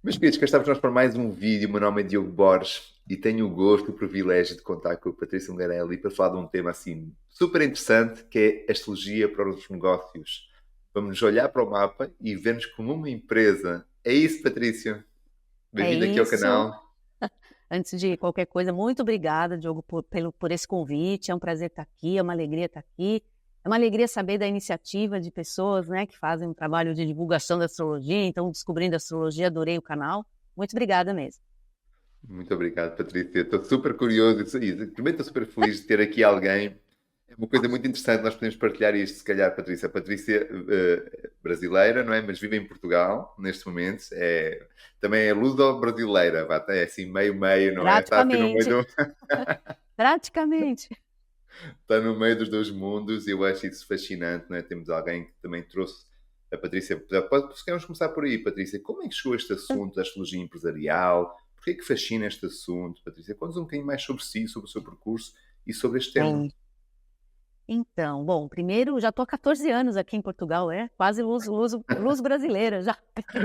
Meus queridos, cá estamos nós para mais um vídeo. O meu nome é Diogo Borges e tenho o gosto e o privilégio de contar com a Patrícia Ungarelli para falar de um tema assim super interessante que é astrologia para os negócios. Vamos olhar para o mapa e ver-nos como uma empresa. É isso, Patrícia? É Bem-vindo aqui ao isso. canal. Antes de qualquer coisa, muito obrigada, Diogo, por esse convite. É um prazer estar aqui, é uma alegria estar aqui. É uma alegria saber da iniciativa de pessoas, né, que fazem um trabalho de divulgação da astrologia. Então, descobrindo a astrologia, adorei o canal. Muito obrigada mesmo. Muito obrigado, Patrícia. Estou super curioso e também estou super feliz de ter aqui alguém. É uma coisa muito interessante, nós podemos partilhar isto, se calhar, Patrícia. A Patrícia, brasileira, não é? Mas vive em Portugal, neste momento. Também é luso-brasileira, vá, é assim meio-meio, não é? Está assim no meio Praticamente, praticamente. está no meio dos dois mundos e eu acho isso fascinante, não é? Temos alguém que também trouxe a Patrícia. Podemos começar por aí, Patrícia. Como é que chegou este assunto da astrologia empresarial? Porquê é que fascina este assunto, Patrícia? Conta-nos um bocadinho mais sobre si, sobre o seu percurso e sobre este tema. É. Então, bom, primeiro, já estou há 14 anos aqui em Portugal, quase luz brasileira já.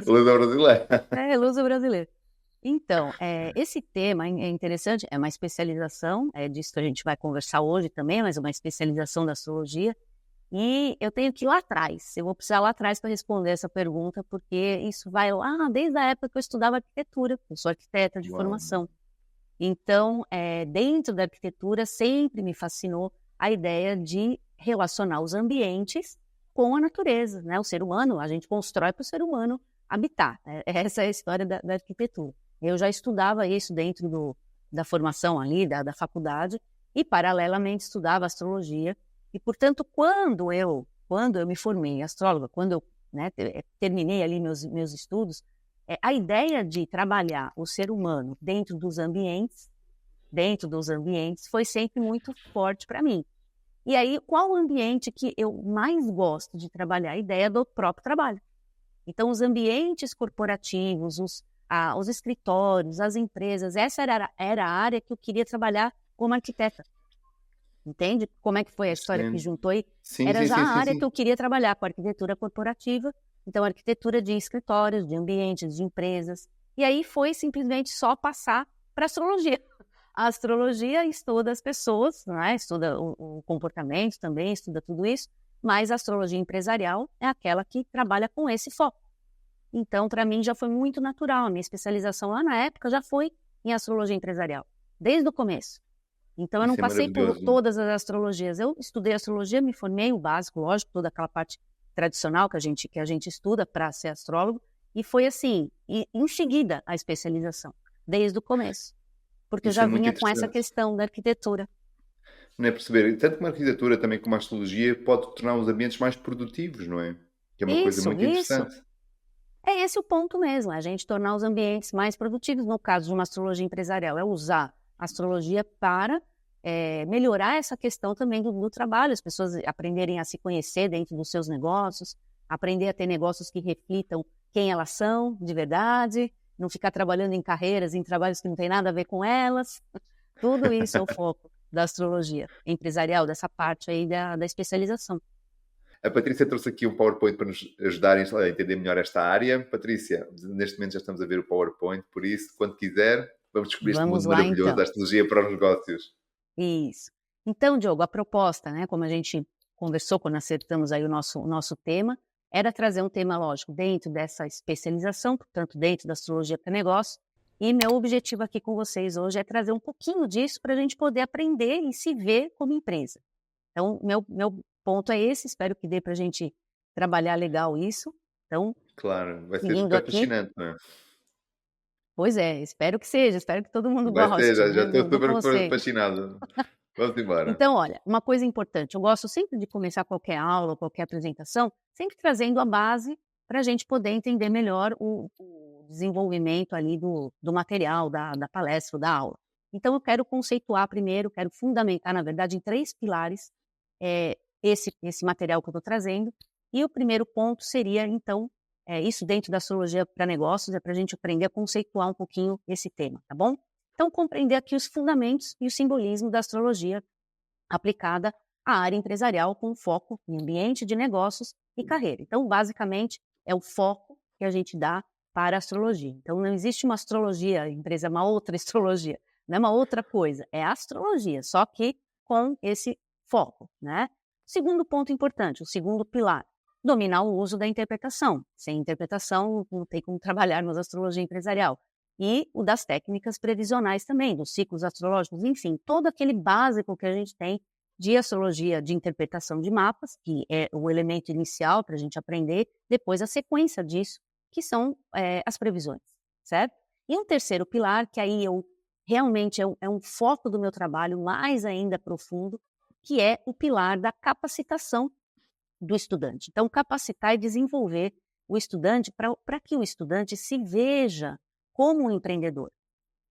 Lusa brasileira. É, luz brasileira. Então, esse tema é interessante, é uma especialização, é disso que a gente vai conversar hoje também, mas é uma especialização da astrologia, e eu tenho que ir lá atrás, eu vou precisar lá atrás para responder essa pergunta, porque isso vai lá desde a época que eu estudava arquitetura, eu sou arquiteta de Uau. formação. Então, dentro da arquitetura sempre me fascinou a ideia de relacionar os ambientes com a natureza, né? O ser humano, a gente constrói para o ser humano habitar, essa é a história da arquitetura. Eu já estudava isso dentro da formação ali, da faculdade, e paralelamente estudava astrologia. E, portanto, quando eu me formei astróloga, quando eu, né, terminei ali meus estudos, a ideia de trabalhar o ser humano dentro dos ambientes, foi sempre muito forte para mim. E aí, qual o ambiente que eu mais gosto de trabalhar? A ideia do próprio trabalho. Então, os ambientes corporativos, os escritórios, as empresas, essa era a área que eu queria trabalhar como arquiteta. Entende como é que foi a história que Excelente. juntou aí? Sim, Era sim, já sim, a sim, área que sim. eu queria trabalhar, com a arquitetura corporativa, então arquitetura de escritórios, de ambientes, de empresas. E aí foi simplesmente só passar para a astrologia. A astrologia estuda as pessoas, né? Estuda o comportamento também, estuda tudo isso, mas a astrologia empresarial é aquela que trabalha com esse foco. Então, para mim, já foi muito natural. A minha especialização lá na época já foi em astrologia empresarial, desde o começo. Então, eu não Isso é passei por maravilhoso. todas as astrologias. Eu estudei astrologia, me formei, o básico, lógico, toda aquela parte tradicional que a gente estuda para ser astrólogo, e foi assim, e em seguida a especialização, desde o começo, porque eu Isso já é muito vinha com essa interessante. questão da arquitetura. Não é perceber, tanto como a arquitetura também como a astrologia pode tornar os ambientes mais produtivos, não é? Que é uma coisa Isso, muito isso. interessante. É esse o ponto mesmo, é a gente tornar os ambientes mais produtivos. No caso de uma astrologia empresarial, é usar a astrologia para melhorar essa questão também do trabalho, as pessoas aprenderem a se conhecer dentro dos seus negócios, aprender a ter negócios que reflitam quem elas são de verdade, não ficar trabalhando em carreiras, em trabalhos que não tem nada a ver com elas. Tudo isso é o foco da astrologia empresarial, dessa parte aí da especialização. A Patrícia trouxe aqui um PowerPoint para nos ajudarem a entender melhor esta área. Patrícia, neste momento já estamos a ver o PowerPoint, por isso, quando quiser, vamos descobrir este Vamos mundo lá maravilhoso da então. astrologia para os negócios. Isso. Então, Diogo, a proposta, né, como a gente conversou quando acertamos aí o nosso tema, era trazer um tema, lógico, dentro dessa especialização, portanto, dentro da astrologia para negócio. E meu objetivo aqui com vocês hoje é trazer um pouquinho disso para a gente poder aprender e se ver como empresa. Então, meu ponto é esse, espero que dê para a gente trabalhar legal isso. Então, Claro, vai ser seguindo super aqui, fascinante, não é? pois é, espero que seja, espero que todo mundo Vai ser, goste, já né, estou do super conceito. fascinado. Vamos embora. Então, olha, uma coisa importante, eu gosto sempre de começar qualquer aula, qualquer apresentação, sempre trazendo a base para a gente poder entender melhor o desenvolvimento ali do material, da palestra, da aula. Então, eu quero conceituar primeiro, quero fundamentar, na verdade, em 3 pilares, esse material que eu estou trazendo. E o primeiro ponto seria, então, isso dentro da astrologia para negócios, é para a gente aprender a conceituar um pouquinho esse tema, tá bom? Então, compreender aqui os fundamentos e o simbolismo da astrologia aplicada à área empresarial com foco em ambiente de negócios e carreira. Então, basicamente, é o foco que a gente dá para a astrologia. Então, não existe uma astrologia, empresa, uma outra astrologia, não é uma outra coisa, é a astrologia, só que com esse foco, né? Segundo ponto importante, o segundo pilar, dominar o uso da interpretação. Sem interpretação, não tem como trabalhar na astrologia empresarial. E o das técnicas previsionais também, dos ciclos astrológicos, enfim, todo aquele básico que a gente tem de astrologia, de interpretação de mapas, que é o elemento inicial para a gente aprender, depois a sequência disso, que são as previsões, certo? E um terceiro pilar, que aí realmente é um foco do meu trabalho mais ainda profundo, que é o pilar da capacitação do estudante. Então, capacitar e desenvolver o estudante para que o estudante se veja como um empreendedor.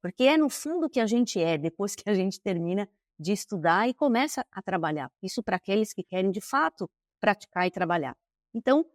Porque é no fundo que a gente é, depois que a gente termina de estudar e começa a trabalhar. Isso para aqueles que querem, de fato, praticar e trabalhar. Então,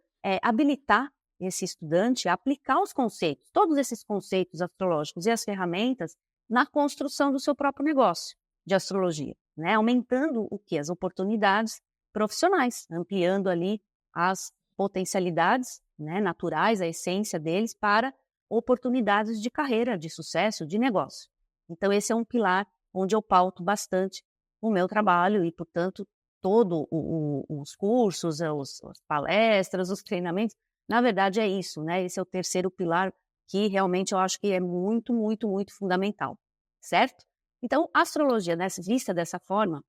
habilitar esse estudante a aplicar os conceitos, todos esses conceitos astrológicos e as ferramentas na construção do seu próprio negócio de astrologia, né? Aumentando o quê? As oportunidades profissionais, ampliando ali as potencialidades, né, naturais, a essência deles para oportunidades de carreira, de sucesso, de negócio. Então, esse é um pilar onde eu pauto bastante o meu trabalho e, portanto, todos os cursos, as palestras, os treinamentos, na verdade é isso, né? Esse é o terceiro pilar que realmente eu acho que é muito, muito, muito fundamental, certo? Então, a astrologia, né, vista dessa forma,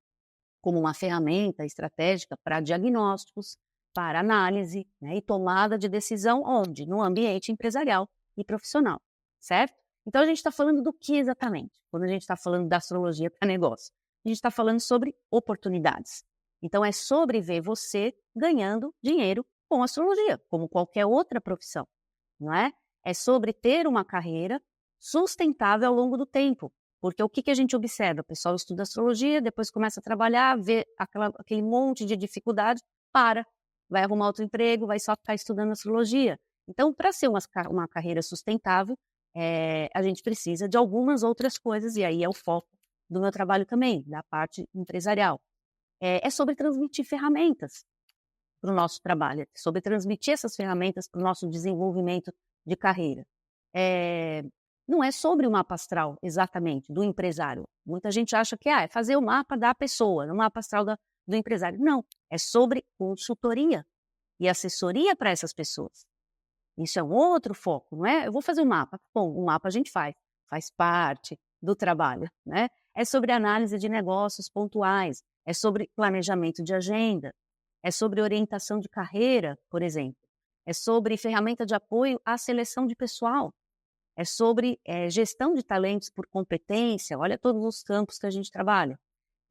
como uma ferramenta estratégica para diagnósticos, para análise, né, e tomada de decisão, onde? No ambiente empresarial e profissional, certo? Então, a gente está falando do que exatamente? Quando a gente está falando da astrologia para negócio, a gente está falando sobre oportunidades. Então, é sobre ver você ganhando dinheiro com astrologia, como qualquer outra profissão, não é? É sobre ter uma carreira sustentável ao longo do tempo. Porque o que a gente observa? O pessoal estuda astrologia, depois começa a trabalhar, vê aquele monte de dificuldade, vai arrumar outro emprego, vai só ficar estudando astrologia. Então, para ser uma carreira sustentável, a gente precisa de algumas outras coisas, e aí é o foco do meu trabalho também, da parte empresarial. É sobre transmitir ferramentas para o nosso trabalho, é sobre transmitir essas ferramentas para o nosso desenvolvimento de carreira. Não é sobre o mapa astral, exatamente, do empresário. Muita gente acha que é fazer o mapa da pessoa, o mapa astral do empresário. Não, é sobre consultoria e assessoria para essas pessoas. Isso é um outro foco, não é? Eu vou fazer um mapa. Bom, o mapa a gente faz parte do trabalho, né? É sobre análise de negócios pontuais, é sobre planejamento de agenda, é sobre orientação de carreira, por exemplo, é sobre ferramenta de apoio à seleção de pessoal, é sobre gestão de talentos por competência, olha todos os campos que a gente trabalha,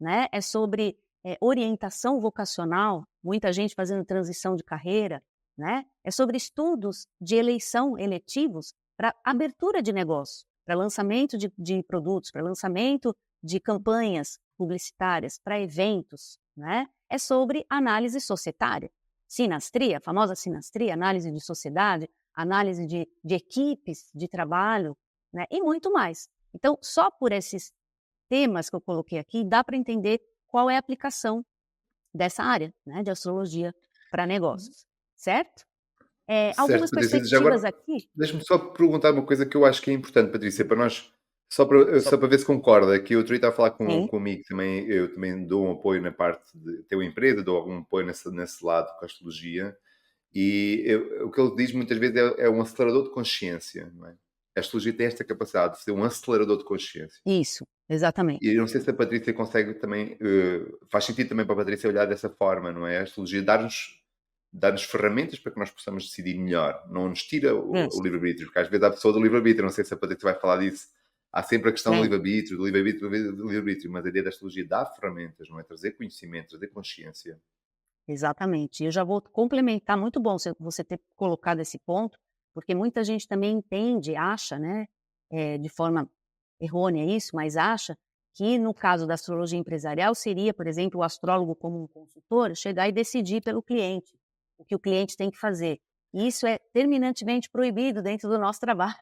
né? É sobre orientação vocacional, muita gente fazendo transição de carreira, né? É sobre estudos de eleição eletivos para abertura de negócio, para lançamento de produtos, para lançamento de campanhas publicitárias, para eventos, né? É sobre análise societária, sinastria, a famosa sinastria, análise de sociedade, análise de equipes de trabalho, né? E muito mais. Então, só por esses temas que eu coloquei aqui, dá para entender qual é a aplicação dessa área, né, de astrologia para negócios, certo? Certo, Algumas Patrícia. Já perspectivas agora, aqui. deixa-me só perguntar uma coisa que eu acho que é importante, Patrícia, para nós, só para ver se concorda, que eu outro dia estava a falar com, Sim, comigo também, eu também dou um apoio na parte de ter uma empresa, dou algum apoio nesse lado com a astrologia, e o que ele diz muitas vezes é um acelerador de consciência, não é? A astrologia tem esta capacidade de ser um acelerador de consciência. isso, exatamente. E eu não sei se a Patrícia consegue também, faz sentido também para a Patrícia olhar dessa forma, não é? A astrologia dar-nos ferramentas para que nós possamos decidir melhor, não nos tira o Isso, livre-arbítrio, porque às vezes há pessoa do livre-arbítrio, não sei se a Patrícia vai falar disso, há sempre a questão do sim, livre-arbítrio, do livre-arbítrio, do livre-arbítrio, mas a ideia da astrologia dá ferramentas, não é? Trazer conhecimento, trazer consciência. exatamente. Eu já vou complementar, muito bom você ter colocado esse ponto, porque muita gente também entende, acha, né, de forma errônea isso, mas acha que no caso da astrologia empresarial seria, por exemplo, o astrólogo como um consultor chegar e decidir pelo cliente o que o cliente tem que fazer. E isso é terminantemente proibido dentro do nosso trabalho,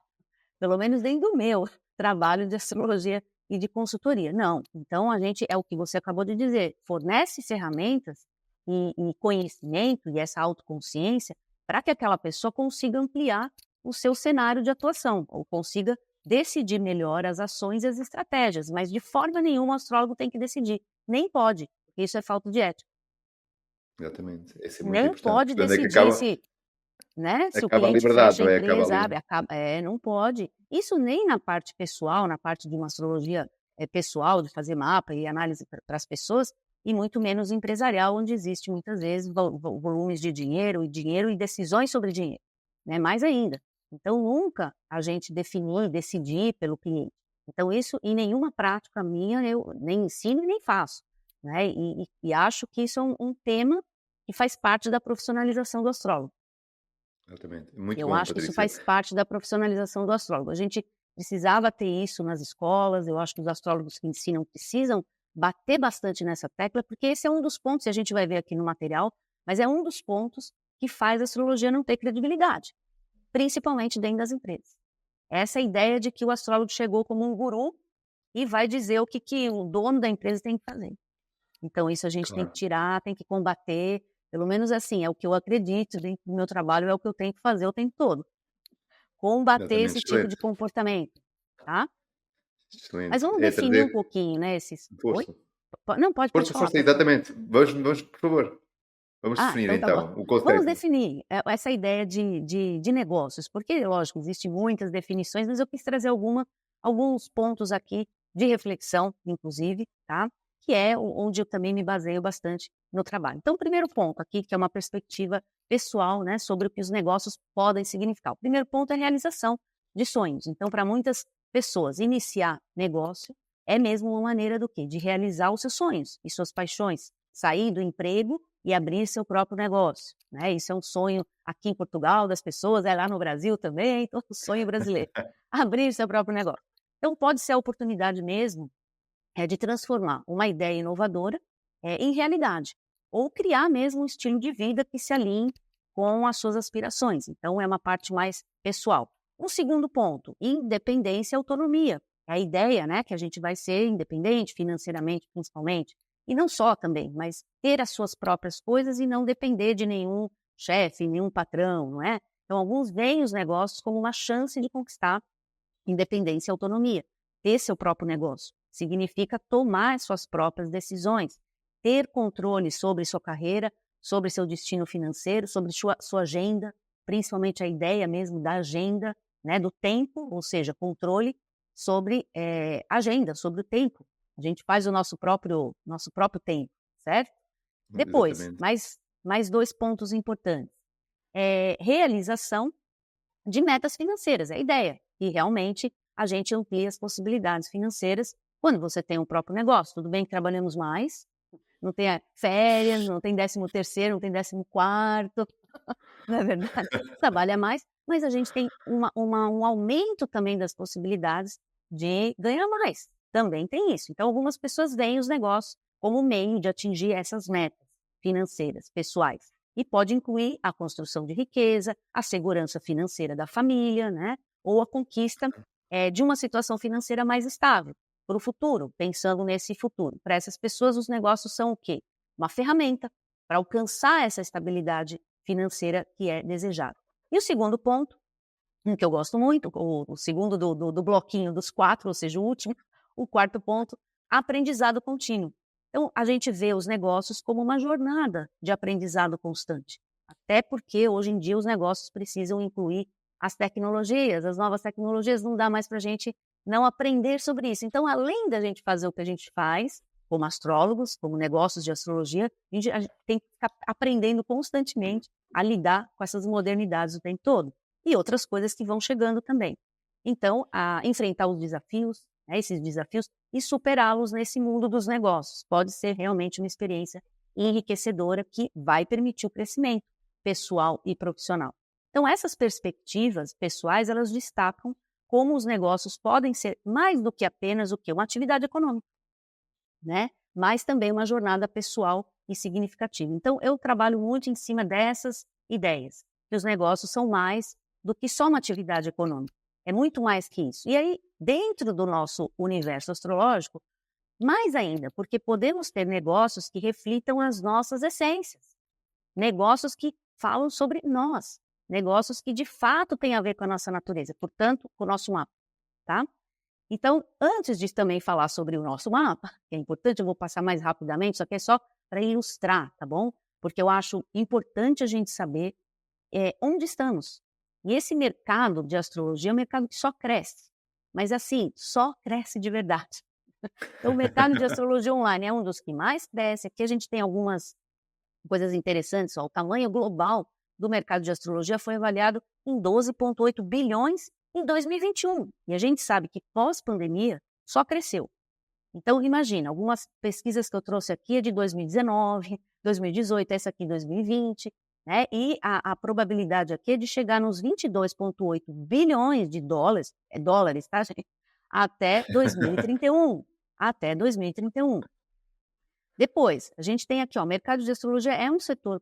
pelo menos dentro do meu trabalho de astrologia e de consultoria. Não. Então, a gente, é o que você acabou de dizer, fornece ferramentas e conhecimento e essa autoconsciência para que aquela pessoa consiga ampliar o seu cenário de atuação, ou consiga decidir melhor as ações e as estratégias, mas de forma nenhuma o astrólogo tem que decidir, nem pode, porque isso é falta de ética. Exatamente. Esse é muito Nem importante. pode Porque onde é que decidir se, né, se o acaba a cliente liberdade, fecha a não é? Acaba empresa, ali. abre, acaba, não pode. Isso nem na parte pessoal, na parte de uma astrologia pessoal, de fazer mapa e análise para as pessoas, e muito menos empresarial, onde existe muitas vezes volumes de dinheiro e decisões sobre dinheiro, né? Mais ainda. Então, nunca a gente decidir pelo cliente. Então, isso em nenhuma prática minha eu nem ensino e nem faço, né? E acho que isso é um tema que faz parte da profissionalização do astrólogo. Exatamente. Muito Eu bom, acho que isso Patrícia. faz parte da profissionalização do astrólogo. A gente precisava ter isso nas escolas, eu acho que os astrólogos que ensinam precisam bater bastante nessa tecla, porque esse é um dos pontos, e a gente vai ver aqui no material, mas é um dos pontos que faz a astrologia não ter credibilidade, principalmente dentro das empresas. Essa ideia de que o astrólogo chegou como um guru e vai dizer o que o dono da empresa tem que fazer. Então, isso a gente tem que Claro. tirar, tem que combater, pelo menos assim, é o que eu acredito dentro do meu trabalho, é o que eu tenho que fazer o tempo todo. Combater Exatamente. esse tipo de Excelente. comportamento, tá? Mas Excelente. vamos É definir um trazer pouquinho, né, esses... Oi? força. Não, pode Força, falar, força, pode falar. exatamente. Vamos, por favor. Vamos definir Então tá bom. então o Vamos conceito. definir essa ideia de negócios, porque, lógico, existem muitas definições, mas eu quis trazer alguns pontos aqui de reflexão, inclusive, tá? Que é onde eu também me baseio bastante no trabalho. Então, o primeiro ponto aqui, que é uma perspectiva pessoal, né, sobre o que os negócios podem significar. O primeiro ponto é a realização de sonhos. Então, para muitas pessoas, iniciar negócio é mesmo uma maneira do quê? De realizar os seus sonhos e suas paixões, sair do emprego e abrir seu próprio negócio, né? Isso é um sonho aqui em Portugal das pessoas, é lá no Brasil também, todo sonho brasileiro, abrir seu próprio negócio. Então, pode ser a oportunidade mesmo de transformar uma ideia inovadora em realidade, ou criar mesmo um estilo de vida que se alinhe com as suas aspirações. Então, é uma parte mais pessoal. Um segundo ponto, independência e autonomia. É a ideia, né, que a gente vai ser independente financeiramente, principalmente, e não só também, mas ter as suas próprias coisas e não depender de nenhum chefe, nenhum patrão, não é? Então, alguns veem os negócios como uma chance de conquistar independência e autonomia. Ter seu próprio negócio significa tomar suas próprias decisões, ter controle sobre sua carreira, sobre seu destino financeiro, sobre sua agenda, principalmente a ideia mesmo da agenda, né, do tempo, ou seja, controle sobre agenda, sobre o tempo. A gente faz o nosso próprio tempo, certo? Depois, Exatamente. mais dois pontos importantes. Realização de metas financeiras, é a ideia. E realmente a gente amplia as possibilidades financeiras quando você tem um próprio negócio. Tudo bem que trabalhamos mais, não tem férias, não tem 13º, não tem 14º, não é verdade? Trabalha mais, mas a gente tem um aumento também das possibilidades de ganhar mais. Também tem isso. Então, algumas pessoas veem os negócios como meio de atingir essas metas financeiras, pessoais. E pode incluir a construção de riqueza, a segurança financeira da família, né? Ou a conquista de uma situação financeira mais estável para o futuro, pensando nesse futuro. Para essas pessoas, os negócios são o quê? Uma ferramenta para alcançar essa estabilidade financeira que é desejada. E o segundo ponto, que eu gosto muito, o segundo do bloquinho dos 4, ou seja, o quarto ponto, aprendizado contínuo. Então, a gente vê os negócios como uma jornada de aprendizado constante. Até porque, hoje em dia, os negócios precisam incluir as tecnologias, as novas tecnologias, não dá mais para a gente não aprender sobre isso. Então, além da gente fazer o que a gente faz, como astrólogos, como negócios de astrologia, a gente tem que ficar aprendendo constantemente a lidar com essas modernidades o tempo todo. E outras coisas que vão chegando também. Então, a enfrentar os desafios, né, esses desafios, e superá-los nesse mundo dos negócios. Pode ser realmente uma experiência enriquecedora que vai permitir o crescimento pessoal e profissional. Então, essas perspectivas pessoais, elas destacam como os negócios podem ser mais do que apenas o que? Uma atividade econômica, né? Mas também uma jornada pessoal e significativa. Então, eu trabalho muito em cima dessas ideias, que os negócios são mais do que só uma atividade econômica. É muito mais que isso. E aí, dentro do nosso universo astrológico, mais ainda, porque podemos ter negócios que reflitam as nossas essências. Negócios que falam sobre nós. negócios que de fato têm a ver com a nossa natureza, portanto, com o nosso mapa, tá? Então, antes de também falar sobre o nosso mapa, que é importante, eu vou passar mais rapidamente, só que é só para ilustrar, tá bom? Porque eu acho importante a gente saber onde estamos. E esse mercado de astrologia é um mercado que só cresce, mas assim, só cresce de verdade. Então, o mercado de astrologia online é um dos que mais cresce. Aqui a gente tem algumas coisas interessantes. Ó, o tamanho global do mercado de astrologia foi avaliado em 12,8 bilhões em 2021. E a gente sabe que pós-pandemia só cresceu. Então, imagina, algumas pesquisas que eu trouxe aqui é de 2019, 2018, essa aqui 2020, né? E a probabilidade aqui é de chegar nos 22,8 bilhões de dólares, tá, gente? Até 2031. Até 2031. Depois, a gente tem aqui, ó, o mercado de astrologia é um setor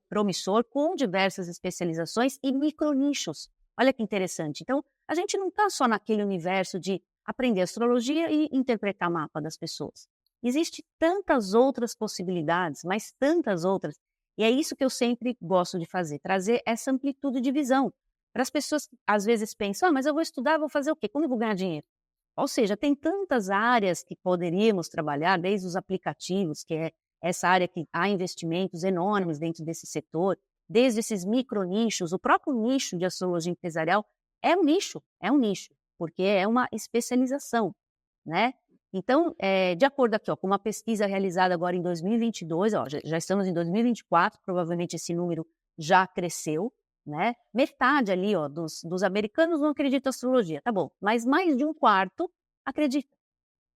promissor com diversas especializações e micronichos. Olha que interessante. Então, a gente não está só naquele universo de aprender astrologia e interpretar mapa das pessoas. Existem tantas outras possibilidades, mas tantas outras. E é isso que eu sempre gosto de fazer, trazer essa amplitude de visão. Para as pessoas que às vezes pensam, mas eu vou estudar, vou fazer o quê? Como eu vou ganhar dinheiro? Ou seja, tem tantas áreas que poderíamos trabalhar, desde os aplicativos, que é essa área que há investimentos enormes dentro desse setor, desde esses micronichos, o próprio nicho de astrologia empresarial é um nicho, porque é uma especialização, né? Então, de acordo aqui, ó, com uma pesquisa realizada agora em 2022, ó, já estamos em 2024, provavelmente esse número já cresceu, né? Metade ali, ó, dos americanos não acredita em astrologia, tá bom, mas mais de um quarto acredita.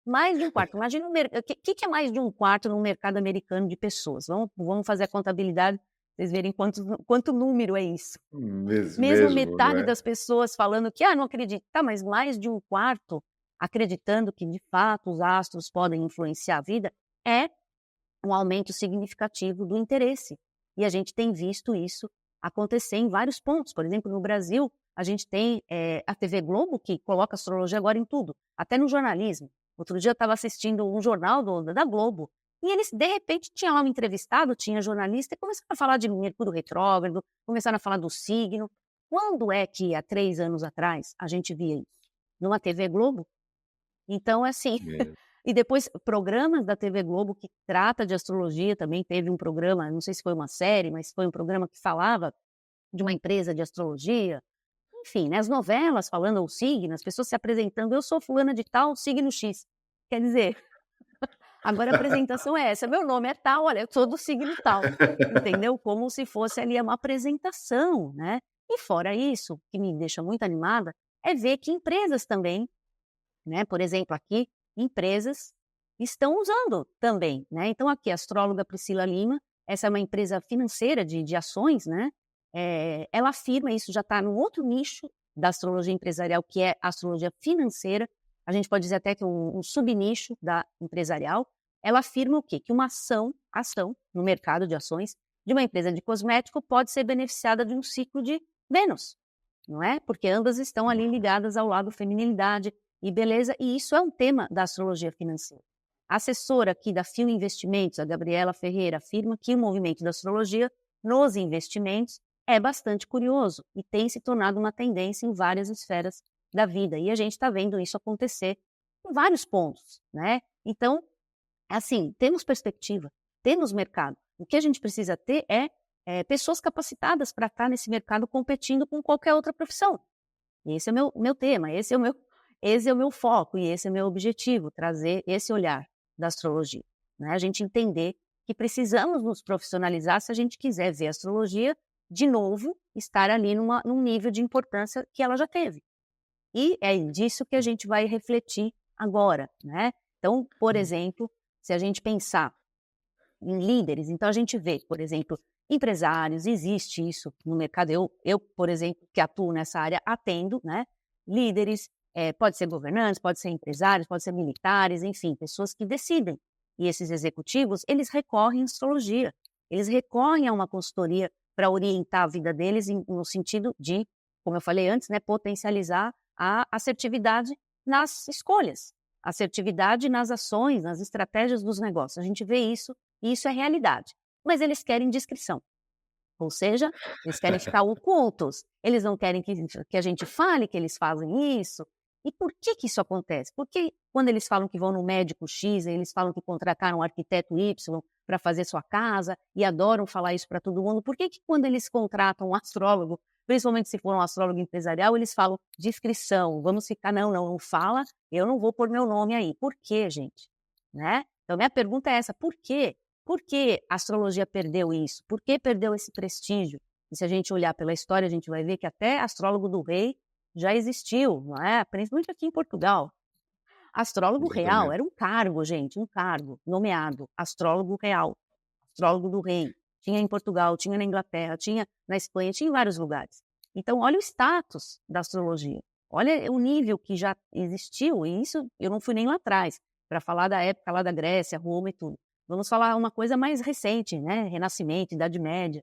Mais de um quarto. Imagina o que é mais de um quarto no mercado americano de pessoas? Vamos fazer a contabilidade, vocês verem quanto número é isso. Mesmo metade das pessoas falando que não acredita, tá, mas mais de um quarto acreditando que de fato os astros podem influenciar a vida, é um aumento significativo do interesse. E a gente tem visto isso acontecer em vários pontos. Por exemplo, no Brasil, a gente tem a TV Globo, que coloca astrologia agora em tudo, até no jornalismo. Outro dia eu estava assistindo um jornal da Globo, e eles, de repente, tinha lá um entrevistado, tinha jornalista, e começaram a falar de Mercúrio retrógrado, começaram a falar do signo. Quando é que, há 3 anos atrás, a gente via isso? Numa TV Globo? Então, assim... E depois, programas da TV Globo que trata de astrologia, também teve um programa, não sei se foi uma série, mas foi um programa que falava de uma empresa de astrologia. Enfim, né, as novelas falando o signo, as pessoas se apresentando, eu sou fulana de tal, signo X. Quer dizer, agora a apresentação é essa, meu nome é tal, olha, eu sou do signo tal. Entendeu? Como se fosse ali uma apresentação, né? E fora isso, o que me deixa muito animada, é ver que empresas também, né, por exemplo, aqui, empresas estão usando também, né? Então aqui a astróloga Priscila Lima, essa é uma empresa financeira de ações, né? Ela afirma, isso já está no outro nicho da astrologia empresarial, que é a astrologia financeira, a gente pode dizer até que um subnicho da empresarial. Ela afirma o quê? Que uma ação no mercado de ações de uma empresa de cosmético pode ser beneficiada de um ciclo de Vênus, não é? Porque ambas estão ali ligadas ao lado feminilidade e beleza, e isso é um tema da astrologia financeira. A assessora aqui da Fio Investimentos, a Gabriela Ferreira, afirma que o movimento da astrologia nos investimentos é bastante curioso e tem se tornado uma tendência em várias esferas da vida. E a gente está vendo isso acontecer em vários pontos, né? Então, assim, temos perspectiva, temos mercado. O que a gente precisa ter é pessoas capacitadas para estar nesse mercado competindo com qualquer outra profissão. Esse é o meu tema, esse é o meu foco e esse é o meu objetivo, trazer esse olhar da astrologia, né? A gente entender que precisamos nos profissionalizar se a gente quiser ver a astrologia, de novo, estar ali num nível de importância que ela já teve. E é disso que a gente vai refletir agora, né? Então, por exemplo, se a gente pensar em líderes, então a gente vê, por exemplo, empresários, existe isso no mercado. Eu, por exemplo, que atuo nessa área, atendo, né? Líderes, pode ser governantes, pode ser empresários, pode ser militares, enfim, pessoas que decidem. E esses executivos, eles recorrem à astrologia, eles recorrem a uma consultoria para orientar a vida deles no sentido de, como eu falei antes, né, potencializar a assertividade nas escolhas, assertividade nas ações, nas estratégias dos negócios. A gente vê isso, e isso é realidade. Mas eles querem discrição. Ou seja, eles querem ficar ocultos, eles não querem que a gente fale que eles fazem isso. E por que que isso acontece? Porque quando eles falam que vão no médico X, eles falam que contrataram um arquiteto Y para fazer sua casa e adoram falar isso para todo mundo, por que que quando eles contratam um astrólogo, principalmente se for um astrólogo empresarial, eles falam discrição, vamos ficar, não fala, eu não vou pôr meu nome aí. Por quê, gente? Né? Então, minha pergunta é essa, por quê? Por que a astrologia perdeu isso? Por que perdeu esse prestígio? E se a gente olhar pela história, a gente vai ver que até astrólogo do rei já existiu, não é? Principalmente aqui em Portugal. Astrólogo real Exatamente. era um cargo, gente, um cargo nomeado, astrólogo real, astrólogo do rei. Tinha em Portugal, tinha na Inglaterra, tinha na Espanha, tinha em vários lugares. Então, olha o status da astrologia. Olha o nível que já existiu, e isso eu não fui nem lá atrás, para falar da época lá da Grécia, Roma e tudo. Vamos falar uma coisa mais recente, né? Renascimento, Idade Média,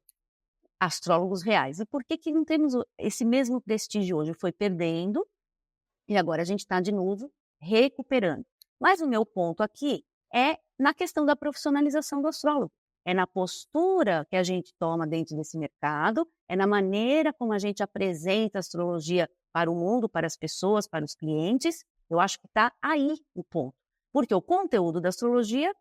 astrólogos reais. E por que que não temos esse mesmo prestígio hoje? Foi perdendo e agora a gente está de novo recuperando. Mas o meu ponto aqui é na questão da profissionalização do astrólogo. É na postura que a gente toma dentro desse mercado, é na maneira como a gente apresenta a astrologia para o mundo, para as pessoas, para os clientes. Eu acho que está aí o ponto. Porque o conteúdo da astrologia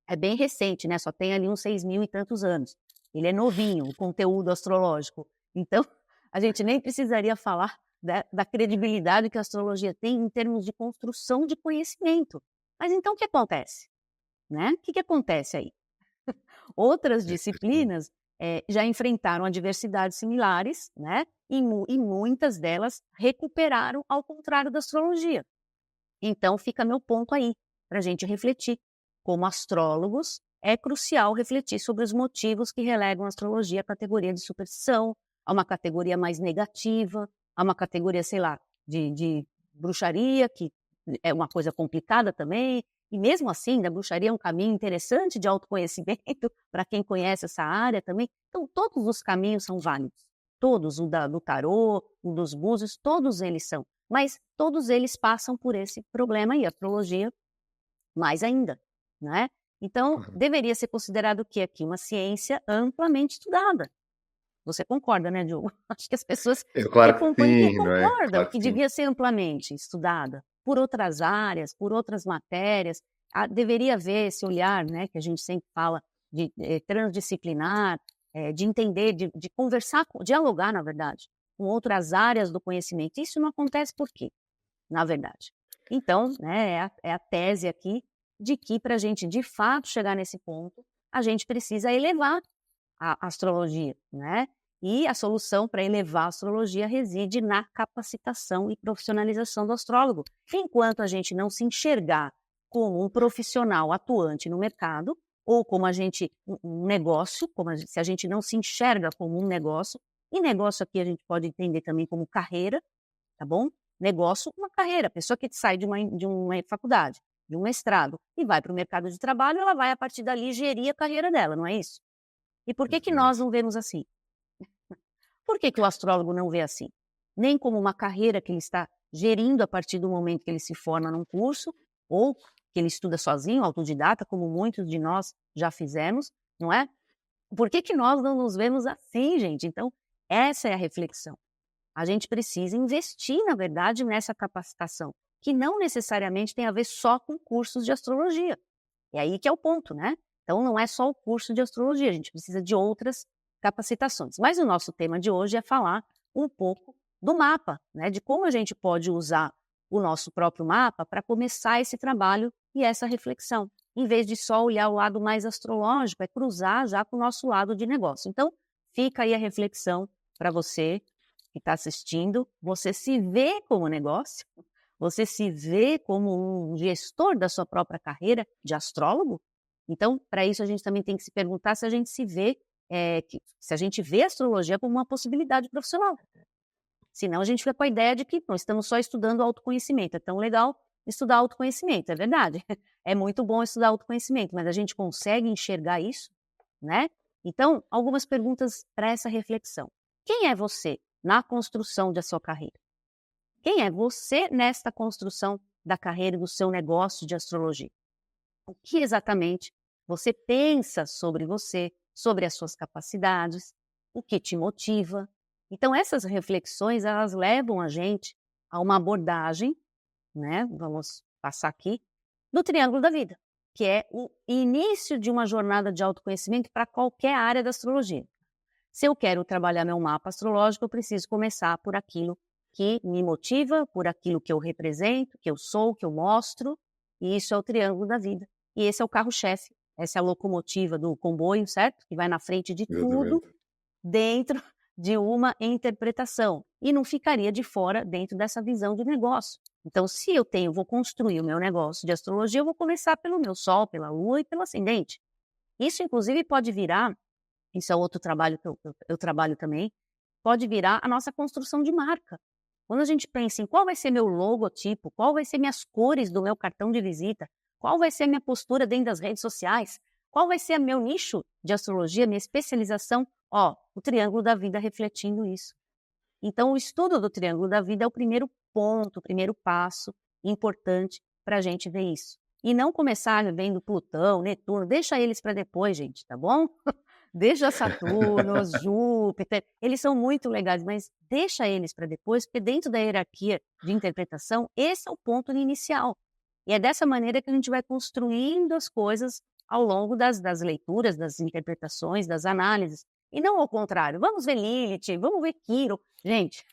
é bem recente, né? Só tem ali uns 6.000 e tantos anos. Ele é novinho, o conteúdo astrológico. Então, a gente nem precisaria falar da credibilidade que a astrologia tem em termos de construção de conhecimento. Mas então o que acontece? Né? O que acontece aí? Outras disciplinas já enfrentaram adversidades similares, né? E muitas delas recuperaram ao contrário da astrologia. Então, fica meu ponto aí, para a gente refletir. Como astrólogos, é crucial refletir sobre os motivos que relegam a astrologia à categoria de superstição, a uma categoria mais negativa, a uma categoria, sei lá, de bruxaria, que é uma coisa complicada também. E mesmo assim, a bruxaria é um caminho interessante de autoconhecimento para quem conhece essa área também. Então, todos os caminhos são válidos. Todos, do tarô, o dos búzios, todos eles são. Mas todos eles passam por esse problema e a astrologia mais ainda, né? Então, deveria ser considerado o quê aqui? Uma ciência amplamente estudada. Você concorda, né, Diogo? Acho que as pessoas É que claro que acompanham aqui sim, não é? concordam Claro que que sim. devia ser amplamente estudada por outras áreas, por outras matérias. Deveria haver esse olhar, né, que a gente sempre fala de transdisciplinar, de entender, de conversar, dialogar, na verdade, com outras áreas do conhecimento. Isso não acontece por quê, na verdade? Então, né, é a tese aqui de que para a gente, de fato, chegar nesse ponto, a gente precisa elevar a astrologia, né? E a solução para elevar a astrologia reside na capacitação e profissionalização do astrólogo. Enquanto a gente não se enxergar como um profissional atuante no mercado, ou como um negócio, se a gente não se enxerga como um negócio, e negócio aqui a gente pode entender também como carreira, tá bom? Negócio, uma carreira. A pessoa que sai de uma faculdade, de um mestrado, e vai para o mercado de trabalho, ela vai, a partir dali, gerir a carreira dela, não é isso? E por que que nós Exatamente. não vemos assim? Por que que o astrólogo não vê assim? Nem como uma carreira que ele está gerindo a partir do momento que ele se forma num curso, ou que ele estuda sozinho, autodidata, como muitos de nós já fizemos, não é? Por que que nós não nos vemos assim, gente? Então, essa é a reflexão. A gente precisa investir, na verdade, nessa capacitação, que não necessariamente tem a ver só com cursos de astrologia. É aí que é o ponto, né? Então, não é só o curso de astrologia, a gente precisa de outras capacitações. Mas o nosso tema de hoje é falar um pouco do mapa, né? De como a gente pode usar o nosso próprio mapa para começar esse trabalho e essa reflexão. Em vez de só olhar o lado mais astrológico, é cruzar já com o nosso lado de negócio. Então, fica aí a reflexão para você que está assistindo. Você se vê como negócio? Você se vê como um gestor da sua própria carreira de astrólogo? Então, para isso, a gente também tem que se perguntar se a gente se vê, se a gente vê a astrologia como uma possibilidade profissional. Senão, a gente fica com a ideia de que não estamos só estudando autoconhecimento. É tão legal estudar autoconhecimento, é verdade. É muito bom estudar autoconhecimento, mas a gente consegue enxergar isso, né? Então, algumas perguntas para essa reflexão. Quem é você na construção da sua carreira? Quem é você nesta construção da carreira e do seu negócio de astrologia? O que exatamente você pensa sobre você, sobre as suas capacidades? o que te motiva. Então, essas reflexões, elas levam a gente a uma abordagem, né? Vamos passar aqui, do triângulo da vida, que é o início de uma jornada de autoconhecimento para qualquer área da astrologia. Se eu quero trabalhar meu mapa astrológico, eu preciso começar por aquilo que me motiva, por aquilo que eu represento, que eu sou, que eu mostro, e isso é o triângulo da vida. E esse é o carro-chefe, essa é a locomotiva do comboio, certo? Que vai na frente de tudo Exatamente. dentro de uma interpretação e não ficaria de fora dentro dessa visão de negócio. Então, se eu vou construir o meu negócio de astrologia, eu vou começar pelo meu sol, pela lua e pelo ascendente. Isso, inclusive, pode virar, isso é outro trabalho que eu trabalho também, pode virar a nossa construção de marca. Quando a gente pensa em qual vai ser meu logotipo, qual vai ser minhas cores do meu cartão de visita, qual vai ser a minha postura dentro das redes sociais, qual vai ser o meu nicho de astrologia, minha especialização, o triângulo da vida refletindo isso. Então, o estudo do triângulo da vida é o primeiro ponto, o primeiro passo importante para a gente ver isso. E não começar vendo Plutão, Netuno, deixa eles para depois, gente, tá bom? Deixa Saturno, Júpiter, eles são muito legais, mas deixa eles para depois, porque dentro da hierarquia de interpretação, esse é o ponto inicial. E é dessa maneira que a gente vai construindo as coisas ao longo das leituras, das interpretações, das análises. E não ao contrário, vamos ver Lilith, vamos ver Quiro. Gente,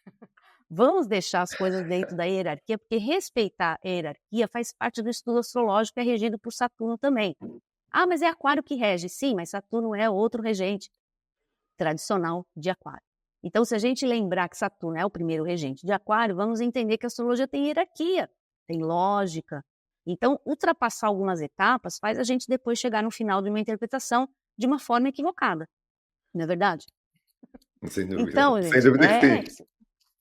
vamos deixar as coisas dentro da hierarquia, porque respeitar a hierarquia faz parte do estudo astrológico, é regido por Saturno também. Ah, mas é Aquário que rege. Sim, mas Saturno é outro regente tradicional de Aquário. Então, se a gente lembrar que Saturno é o primeiro regente de Aquário, vamos entender que a astrologia tem hierarquia, tem lógica. Então, ultrapassar algumas etapas faz a gente depois chegar no final de uma interpretação de uma forma equivocada. Não é verdade? Sem dúvida. Então, Sem gente, dúvida que sim.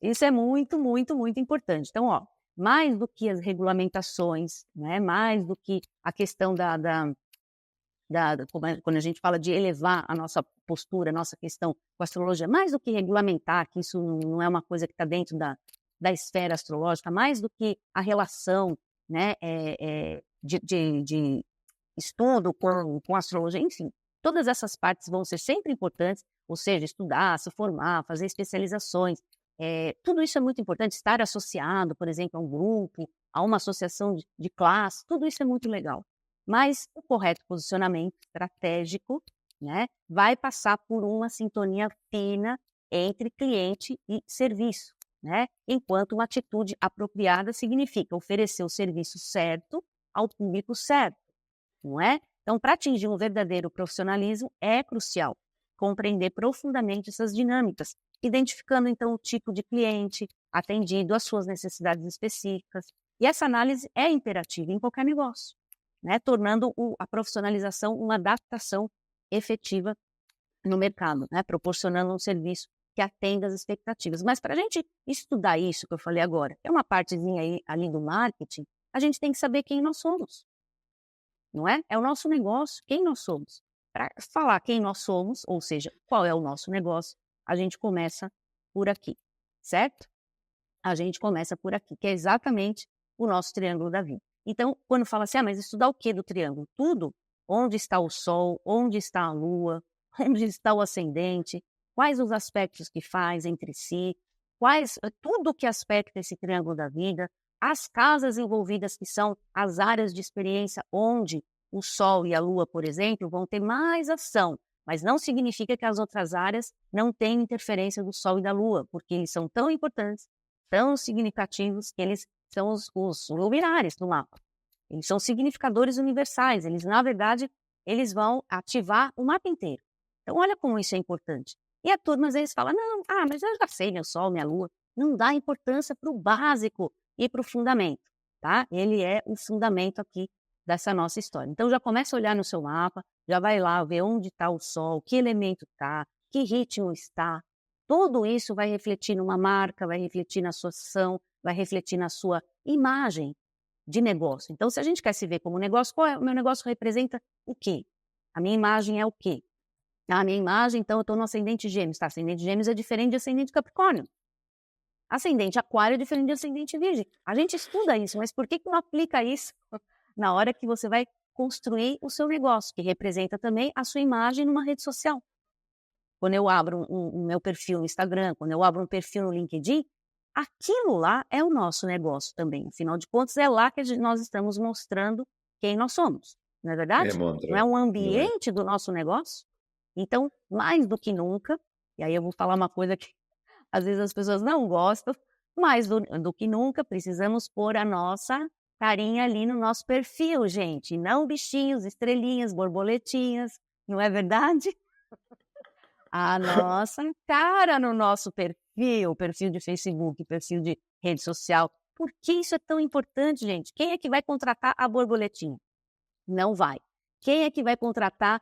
isso é muito, muito, muito importante. Então, mais do que as regulamentações, né, mais do que a questão quando a gente fala de elevar a nossa postura, a nossa questão com a astrologia, mais do que regulamentar, que isso não é uma coisa que está dentro da esfera astrológica, mais do que a relação, né, de estudo com a astrologia, enfim, todas essas partes vão ser sempre importantes, ou seja, estudar, se formar, fazer especializações, tudo isso é muito importante, estar associado, por exemplo, a um grupo, a uma associação de classe, tudo isso é muito legal. Mas o correto posicionamento estratégico, né, vai passar por uma sintonia fina entre cliente e serviço, né? Enquanto uma atitude apropriada significa oferecer o serviço certo ao público certo, não é? Então, para atingir um verdadeiro profissionalismo, é crucial compreender profundamente essas dinâmicas, identificando, então, o tipo de cliente atendido, as suas necessidades específicas. E essa análise é imperativa em qualquer negócio, né? Tornando a profissionalização uma adaptação efetiva no mercado, né? Proporcionando um serviço que atenda às expectativas. Mas para a gente estudar isso que eu falei agora, é uma partezinha aí, ali do marketing, a gente tem que saber quem nós somos, não é? É o nosso negócio, quem nós somos. Para falar quem nós somos, ou seja, qual é o nosso negócio, a gente começa por aqui, certo? A gente começa por aqui, que é exatamente o nosso triângulo da vida. Então, quando fala assim, mas estudar o que do triângulo? Tudo. Onde está o Sol, onde está a Lua, onde está o ascendente, quais os aspectos que faz entre si, tudo que aspecta esse triângulo da vida, as casas envolvidas que são as áreas de experiência onde o Sol e a Lua, por exemplo, vão ter mais ação, mas não significa que as outras áreas não têm interferência do Sol e da Lua, porque eles são tão importantes, tão significativos, que eles são os luminares do mapa. Eles são significadores universais, na verdade, eles vão ativar o mapa inteiro. Então, olha como isso é importante. E a turma às vezes fala, não, mas eu já sei meu Sol, minha Lua. Não dá importância para o básico e para o fundamento, tá? Ele é o fundamento aqui dessa nossa história. Então, já começa a olhar no seu mapa, já vai lá ver onde está o Sol, que elemento está, que ritmo está. Tudo isso vai refletir numa marca, vai refletir na sua ação, vai refletir na sua imagem de negócio. Então, se a gente quer se ver como negócio, o meu negócio representa o quê? A minha imagem é o quê? A minha imagem, então, eu estou no ascendente Gêmeos, tá? Ascendente Gêmeos é diferente de ascendente Capricórnio. Ascendente Aquário é diferente de ascendente Virgem. A gente estuda isso, mas por que não aplica isso na hora que você vai construir o seu negócio, que representa também a sua imagem numa rede social? quando eu abro um meu perfil no Instagram, quando eu abro um perfil no LinkedIn, aquilo lá é o nosso negócio também. Afinal de contas, é lá que nós estamos mostrando quem nós somos, não é É verdade? Não é mantra, um não é? ambiente do nosso negócio? Então, mais do que nunca, e aí eu vou falar uma coisa que às vezes as pessoas não gostam, mais do que nunca, precisamos pôr a nossa carinha ali no nosso perfil, gente, não bichinhos, estrelinhas, borboletinhas, não é verdade? A nossa cara no nosso perfil de Facebook, perfil de rede social. Por que isso é tão importante, gente? Quem é que vai contratar a borboletinha? Não vai. Quem é que vai contratar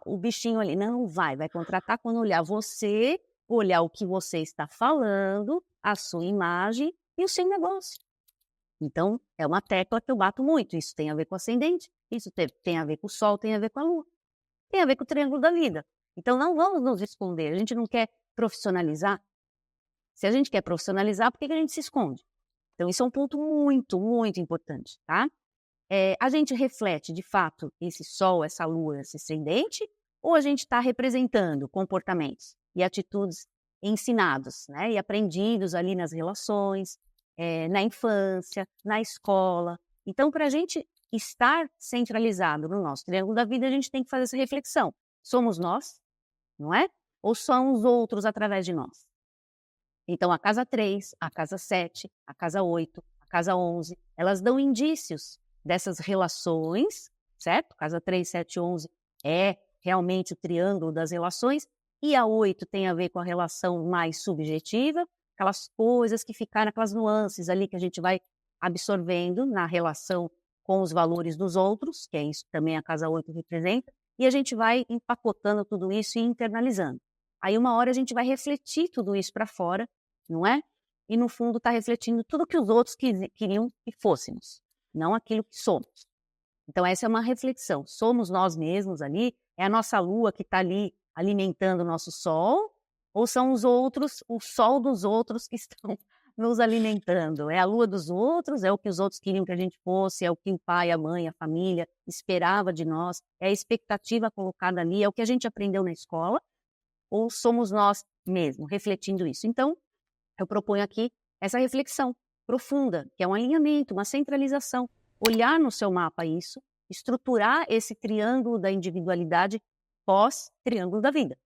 o bichinho ali? Não vai. Vai contratar quando olhar você, olhar o que você está falando, a sua imagem e o seu negócio. Então, é uma tecla que eu bato muito. Isso tem a ver com o ascendente, isso tem a ver com o sol, tem a ver com a lua, tem a ver com o triângulo da vida. Então, não vamos nos esconder. A gente não quer profissionalizar. Se a gente quer profissionalizar, por que a gente se esconde? Então, isso é um ponto muito, muito importante, tá? A gente reflete, de fato, esse sol, essa lua, esse ascendente, ou a gente está representando comportamentos e atitudes ensinados, né? E aprendidos ali nas relações, na infância, na escola. Então, para a gente estar centralizado no nosso triângulo da vida, a gente tem que fazer essa reflexão. Somos nós, não é? Ou são os outros através de nós? Então, a casa 3, a casa 7, a casa 8, a casa 11, elas dão indícios dessas relações, certo? Casa 3, 7, 11 é realmente o triângulo das relações, e a 8 tem a ver com a relação mais subjetiva, aquelas coisas que ficaram, aquelas nuances ali que a gente vai absorvendo na relação com os valores dos outros, que é isso que também a casa 8 representa, e a gente vai empacotando tudo isso e internalizando. Aí uma hora a gente vai refletir tudo isso para fora, não é? E no fundo está refletindo tudo que os outros queriam que fôssemos, não aquilo que somos. Então essa é uma reflexão. Somos nós mesmos ali? É a nossa lua que está ali alimentando o nosso sol? Ou são os outros, o sol dos outros que estão nos alimentando? É a lua dos outros? É o que os outros queriam que a gente fosse? É o que o pai, a mãe, a família esperava de nós? É a expectativa colocada ali? É o que a gente aprendeu na escola? Ou somos nós mesmos refletindo isso? Então, eu proponho aqui essa reflexão profunda, que é um alinhamento, uma centralização. Olhar no seu mapa isso, estruturar esse triângulo da individualidade pós-triângulo da vida.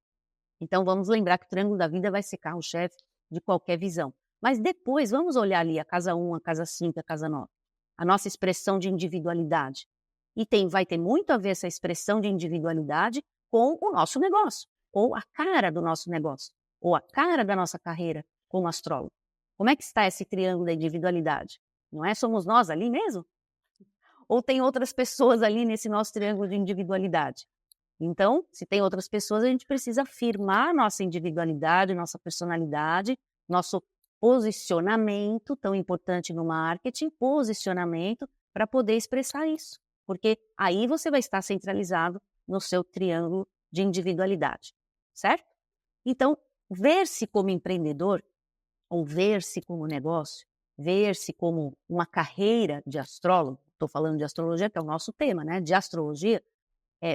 Então, vamos lembrar que o triângulo da vida vai ser carro-chefe de qualquer visão. Mas depois, vamos olhar ali a casa 1, a casa 5, a casa 9. A nossa expressão de individualidade. E vai ter muito a ver essa expressão de individualidade com o nosso negócio, ou a cara do nosso negócio, ou a cara da nossa carreira como astrólogo. Como é que está esse triângulo da individualidade? Não é? Somos nós ali mesmo? Ou tem outras pessoas ali nesse nosso triângulo de individualidade? Então, se tem outras pessoas, a gente precisa afirmar nossa individualidade, nossa personalidade, nosso posicionamento, tão importante no marketing, posicionamento, para poder expressar isso. Porque aí você vai estar centralizado no seu triângulo de individualidade, certo? Então, ver-se como empreendedor, ou ver-se como negócio, ver-se como uma carreira de astrólogo, estou falando de astrologia, que é o nosso tema, né? De astrologia,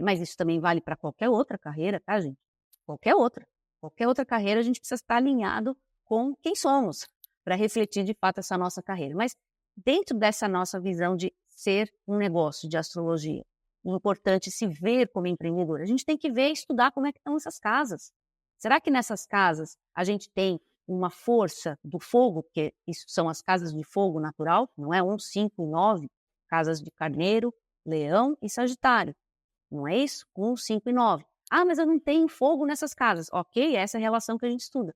mas isso também vale para qualquer outra carreira, tá, gente? Qualquer outra. Qualquer outra carreira, a gente precisa estar alinhado com quem somos, para refletir de fato essa nossa carreira. Mas dentro dessa nossa visão de ser um negócio de astrologia, é importante se ver como empreendedor. A gente tem que ver e estudar como é que estão essas casas. Será que nessas casas a gente tem uma força do fogo, porque isso são as casas de fogo natural, não é 1, 5 e 9, casas de Carneiro, Leão e Sagitário. Não é isso? 1, 5 e 9. Ah, mas eu não tenho fogo nessas casas. Ok, essa é a relação que a gente estuda.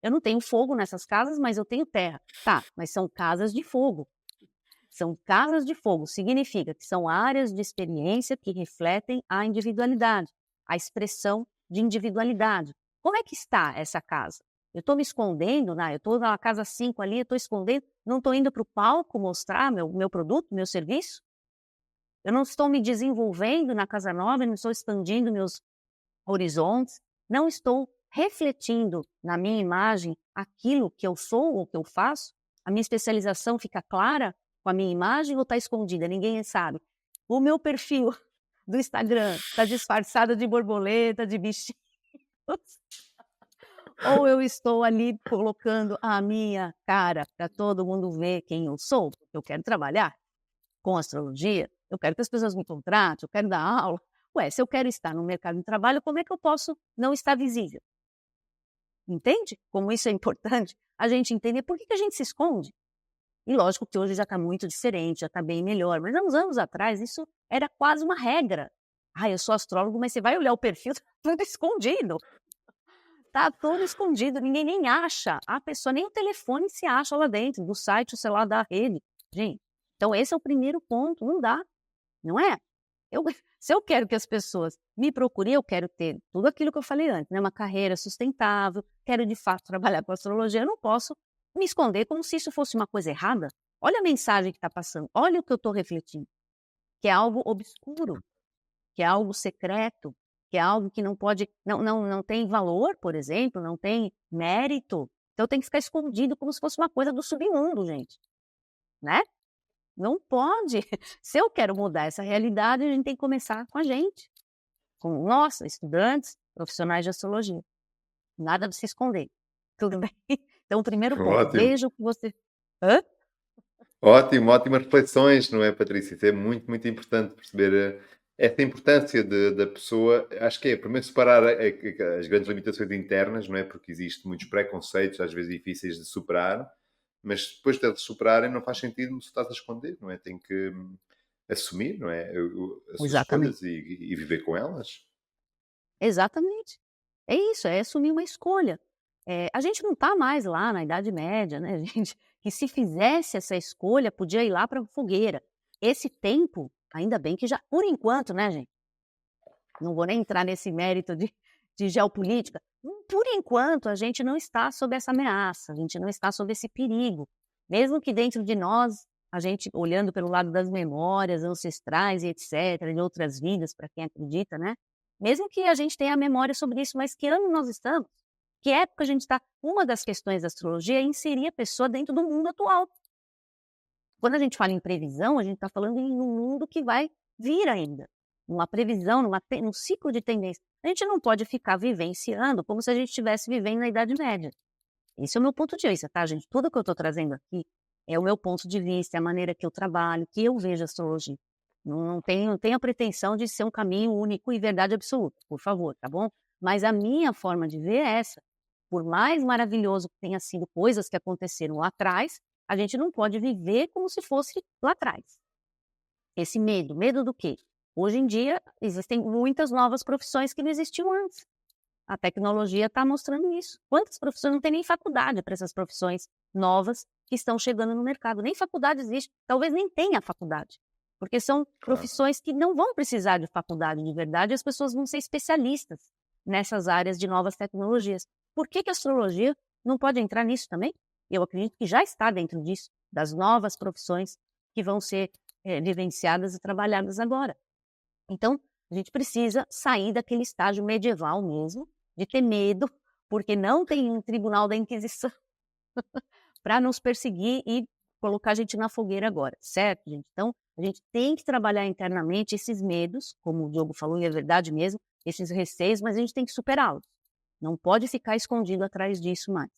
Eu não tenho fogo nessas casas, mas eu tenho terra. Tá, mas são casas de fogo. São casas de fogo. Significa que são áreas de experiência que refletem a individualidade, a expressão de individualidade. Como é que está essa casa? Eu estou me escondendo, né? Eu estou na casa 5 ali, eu estou escondendo, não estou indo para o palco mostrar meu produto, meu serviço? Eu não estou me desenvolvendo na casa 9, não estou expandindo meus horizontes, não estou refletindo na minha imagem aquilo que eu sou ou que eu faço? A minha especialização fica clara com a minha imagem ou está escondida? Ninguém sabe. O meu perfil do Instagram está disfarçado de borboleta, de bichinho. Ou eu estou ali colocando a minha cara para todo mundo ver quem eu sou, porque eu quero trabalhar com astrologia, eu quero que as pessoas me contratem, eu quero dar aula. Ué, se eu quero estar no mercado de trabalho, como é que eu posso não estar visível? Entende como isso é importante? A gente entender por que que a gente se esconde. E lógico que hoje já está muito diferente, já está bem melhor, mas há uns anos atrás isso era quase uma regra. Ah, eu sou astrólogo, mas você vai olhar o perfil, tá tudo escondido. Tá todo escondido, ninguém nem acha. A pessoa, nem o telefone se acha lá dentro, do site, sei lá, da rede. Gente, então esse é o primeiro ponto, não dá, não é? Eu, se eu quero que as pessoas me procurem, eu quero ter tudo aquilo que eu falei antes, né? Uma carreira sustentável, quero de fato trabalhar com astrologia, eu não posso me esconder como se isso fosse uma coisa errada. Olha a mensagem que está passando, olha o que eu estou refletindo, que é algo obscuro, que é algo secreto, que é algo que não pode, não tem valor, por exemplo, não tem mérito. Então tem que ficar escondido como se fosse uma coisa do submundo, gente, né? Não pode. Se eu quero mudar essa realidade, a gente tem que começar com a gente, com nós, estudantes, profissionais de astrologia. Nada de se esconder. Tudo bem? Então, o primeiro ponto, Ótimo, veja o que você... Hã? ótimo, ótimas reflexões, não é, Patrícia? Isso é muito, muito importante perceber essa importância da pessoa. Acho que é, primeiro, separar as grandes limitações internas, não é? Porque existem muitos preconceitos, às vezes difíceis de superar, mas depois de eles superarem, não faz sentido se estás a esconder, não é? Tem que assumir, não é? As suas Exatamente. escolhas e viver com elas. Exatamente. É isso, é assumir uma escolha. A gente não está mais lá na Idade Média, né, gente, que se fizesse essa escolha, podia ir lá para a fogueira. Esse tempo, ainda bem que já, por enquanto, né, gente, não vou nem entrar nesse mérito de geopolítica, por enquanto a gente não está sob essa ameaça, a gente não está sob esse perigo. Mesmo que dentro de nós, a gente, olhando pelo lado das memórias ancestrais e etc., de outras vidas, para quem acredita, né? Mesmo que a gente tenha memória sobre isso, mas que ano nós estamos? Que época a gente está? Uma das questões da astrologia é inserir a pessoa dentro do mundo atual. Quando a gente fala em previsão, a gente está falando em um mundo que vai vir ainda. Uma previsão, num ciclo de tendência. A gente não pode ficar vivenciando como se a gente estivesse vivendo na Idade Média. Esse é o meu ponto de vista, tá, gente? Tudo que eu estou trazendo aqui é o meu ponto de vista, é a maneira que eu trabalho, que eu vejo a astrologia. Não tenho a pretensão de ser um caminho único e verdade absoluta, por favor, tá bom? Mas a minha forma de ver é essa. Por mais maravilhoso que tenha sido coisas que aconteceram lá atrás, a gente não pode viver como se fosse lá atrás. Esse medo do quê? Hoje em dia, existem muitas novas profissões que não existiam antes. A tecnologia está mostrando isso. Quantas profissões não tem nem faculdade para essas profissões novas que estão chegando no mercado? Nem faculdade existe, talvez nem tenha faculdade. Porque são Claro, profissões que não vão precisar de faculdade de verdade, as pessoas vão ser especialistas nessas áreas de novas tecnologias. Por que que a astrologia não pode entrar nisso também? Eu acredito que já está dentro disso, das novas profissões que vão ser vivenciadas e trabalhadas agora. Então, a gente precisa sair daquele estágio medieval mesmo, de ter medo, porque não tem um tribunal da Inquisição para nos perseguir e colocar a gente na fogueira agora, certo, gente? Então, a gente tem que trabalhar internamente esses medos, como o Diogo falou, e é verdade mesmo, esses receios, mas a gente tem que superá-los. Não pode ficar escondido atrás disso mais,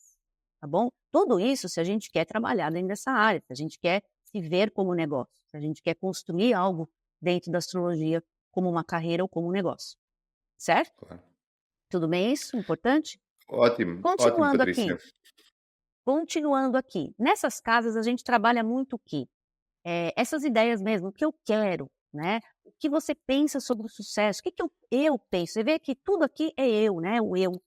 tá bom? Tudo isso se a gente quer trabalhar dentro dessa área, se a gente quer se ver como negócio, se a gente quer construir algo dentro da astrologia como uma carreira ou como um negócio, certo? claro. Tudo bem isso? Importante? Ótimo, ótimo, Continuando Patrícia. aqui, continuando aqui. Nessas casas a gente trabalha muito o quê? Essas ideias mesmo, o que eu quero, né? O que você pensa sobre o sucesso? O que que eu penso? Você vê que tudo aqui é eu, né? O eu,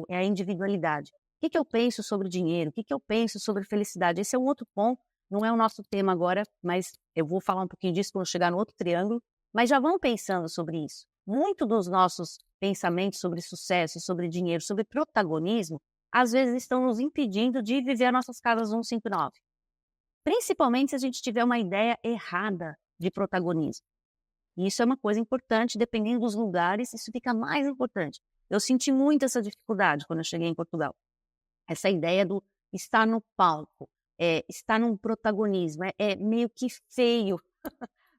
é a individualidade. O que que eu penso sobre dinheiro? O que que eu penso sobre felicidade? Esse é um outro ponto, não é o nosso tema agora, mas eu vou falar um pouquinho disso quando chegar no outro triângulo. Mas já vão pensando sobre isso. Muito dos nossos pensamentos sobre sucesso, sobre dinheiro, sobre protagonismo, às vezes estão nos impedindo de viver as nossas casas 159. Principalmente se a gente tiver uma ideia errada de protagonismo. E isso é uma coisa importante, dependendo dos lugares, isso fica mais importante. Eu senti muito essa dificuldade quando eu cheguei em Portugal. Essa ideia do estar no palco, estar num protagonismo, é meio que feio.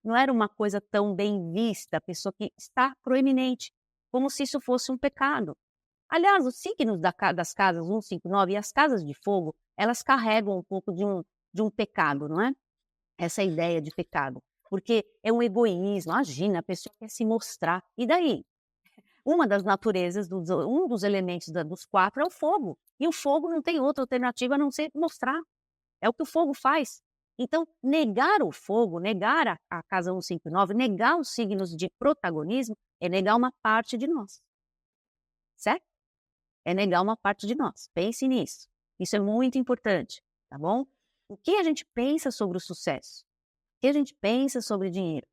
Não era uma coisa tão bem vista, a pessoa que está proeminente, como se isso fosse um pecado. Aliás, os signos das casas 1, 5, 9 e as casas de fogo, elas carregam um pouco de um pecado, não é? Essa ideia de pecado. Porque é um egoísmo, imagina, a pessoa quer se mostrar. E daí? Uma das naturezas, um dos elementos dos 4 é o fogo. E o fogo não tem outra alternativa a não ser mostrar. É o que o fogo faz. Então, negar o fogo, negar a casa 1, 5 e 9, negar os signos de protagonismo, é negar uma parte de nós. Certo? É negar uma parte de nós. Pense nisso. Isso é muito importante, tá bom? O que a gente pensa sobre o sucesso? O que a gente pensa sobre dinheiro?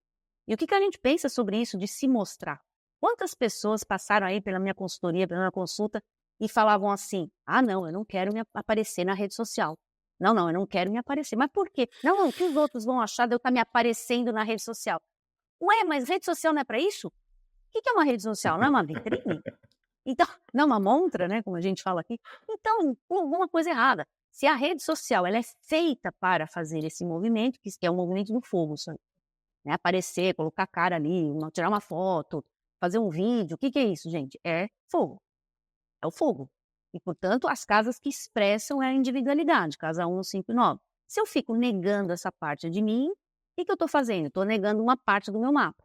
E o que a gente pensa sobre isso de se mostrar? Quantas pessoas passaram aí pela minha consultoria, pela minha consulta e falavam assim: ah, não, eu não quero me aparecer na rede social. Não, eu não quero me aparecer. Mas por quê? Não, o que os outros vão achar de eu estar me aparecendo na rede social? Ué, mas rede social não é para isso? O que é uma rede social? Não é uma vitrine? Então, não é uma montra, né, como a gente fala aqui. Então, alguma coisa errada. Se a rede social ela é feita para fazer esse movimento, que é o movimento do fogo, sabe? Né? Aparecer, colocar a cara ali, tirar uma foto, fazer um vídeo. O que é isso, gente? É fogo. É o fogo. E, portanto, as casas que expressam é a individualidade, casa 1, 5 e 9. Se eu fico negando essa parte de mim, o que eu estou fazendo? Estou negando uma parte do meu mapa,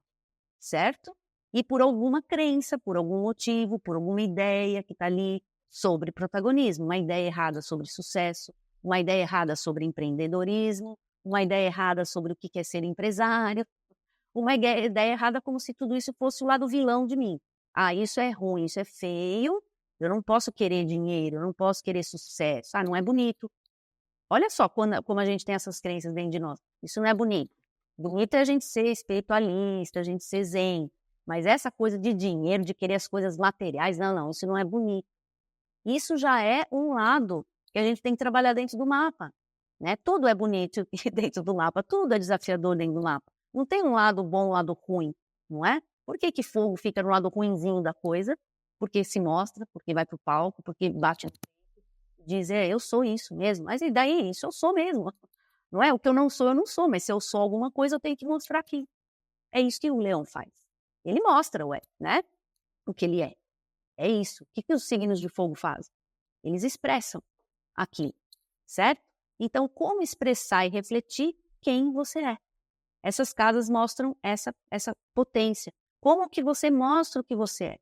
certo? E por alguma crença, por algum motivo, por alguma ideia que está ali sobre protagonismo, uma ideia errada sobre sucesso, uma ideia errada sobre empreendedorismo, uma ideia errada sobre o que é ser empresário, uma ideia errada como se tudo isso fosse o lado vilão de mim. Ah, isso é ruim, isso é feio, eu não posso querer dinheiro, eu não posso querer sucesso, não é bonito. Olha só como a gente tem essas crenças dentro de nós. Isso não é bonito. Bonito é a gente ser espiritualista, a gente ser zen. Mas essa coisa de dinheiro, de querer as coisas materiais, não, isso não é bonito. Isso já é um lado que a gente tem que trabalhar dentro do mapa, né? Tudo é bonito dentro do mapa, tudo é desafiador dentro do mapa. Não tem um lado bom, um lado ruim, não é? Por que fogo fica no lado ruinzinho da coisa? Porque se mostra, porque vai pro palco, porque bate no peito, diz, eu sou isso mesmo. Mas e daí? Isso eu sou mesmo. Não é? O que eu não sou, mas se eu sou alguma coisa, eu tenho que mostrar aqui. É isso que o leão faz. Ele mostra, né? O que ele é. É isso. O que os signos de fogo fazem? Eles expressam aquilo, certo? Então, como expressar e refletir quem você é? Essas casas mostram essa potência. Como que você mostra o que você é?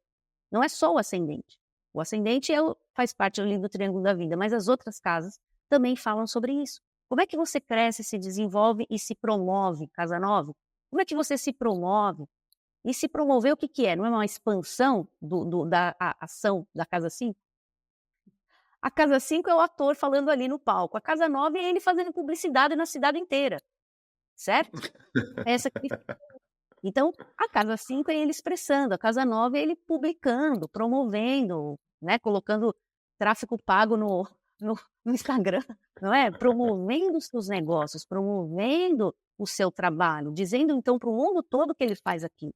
Não é só o ascendente. O ascendente faz parte ali do triângulo da vida, mas as outras casas também falam sobre isso. Como é que você cresce, se desenvolve e se promove, casa 9? Como é que você se promove? E se promover, o que é? Não é uma expansão da ação da casa 5? A casa 5 é o ator falando ali no palco. A casa 9 é ele fazendo publicidade na cidade inteira. Certo? Essa que... Então, a casa 5 é ele expressando, a casa 9 é ele publicando, promovendo, né? Colocando tráfego pago no Instagram, não é? Promovendo os seus negócios, promovendo o seu trabalho, dizendo então para o mundo todo que ele faz aqui.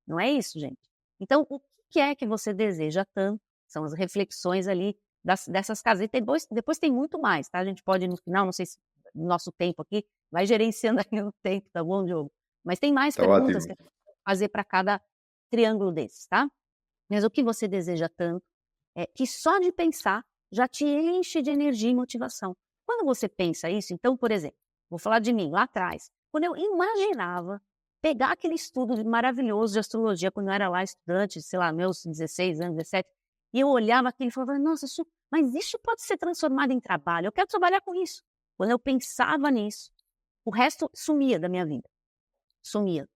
Não é isso, gente? Então, o que é que você deseja tanto? São as reflexões ali dessas casas. E depois tem muito mais, tá? A gente pode, no final, não sei se no nosso tempo aqui, vai gerenciando aí o tempo, tá bom, Diogo? Mas tem mais perguntas que a gente pode fazer para cada triângulo desses, tá? Mas o que você deseja tanto é que só de pensar já te enche de energia e motivação. Quando você pensa isso, então, por exemplo, vou falar de mim lá atrás, quando eu imaginava pegar aquele estudo maravilhoso de astrologia, quando eu era lá estudante, sei lá, meus 16 anos, 17, e eu olhava aquilo e falava, nossa, mas isso pode ser transformado em trabalho, eu quero trabalhar com isso. Quando eu pensava nisso, o resto sumia da minha vida. Sumia.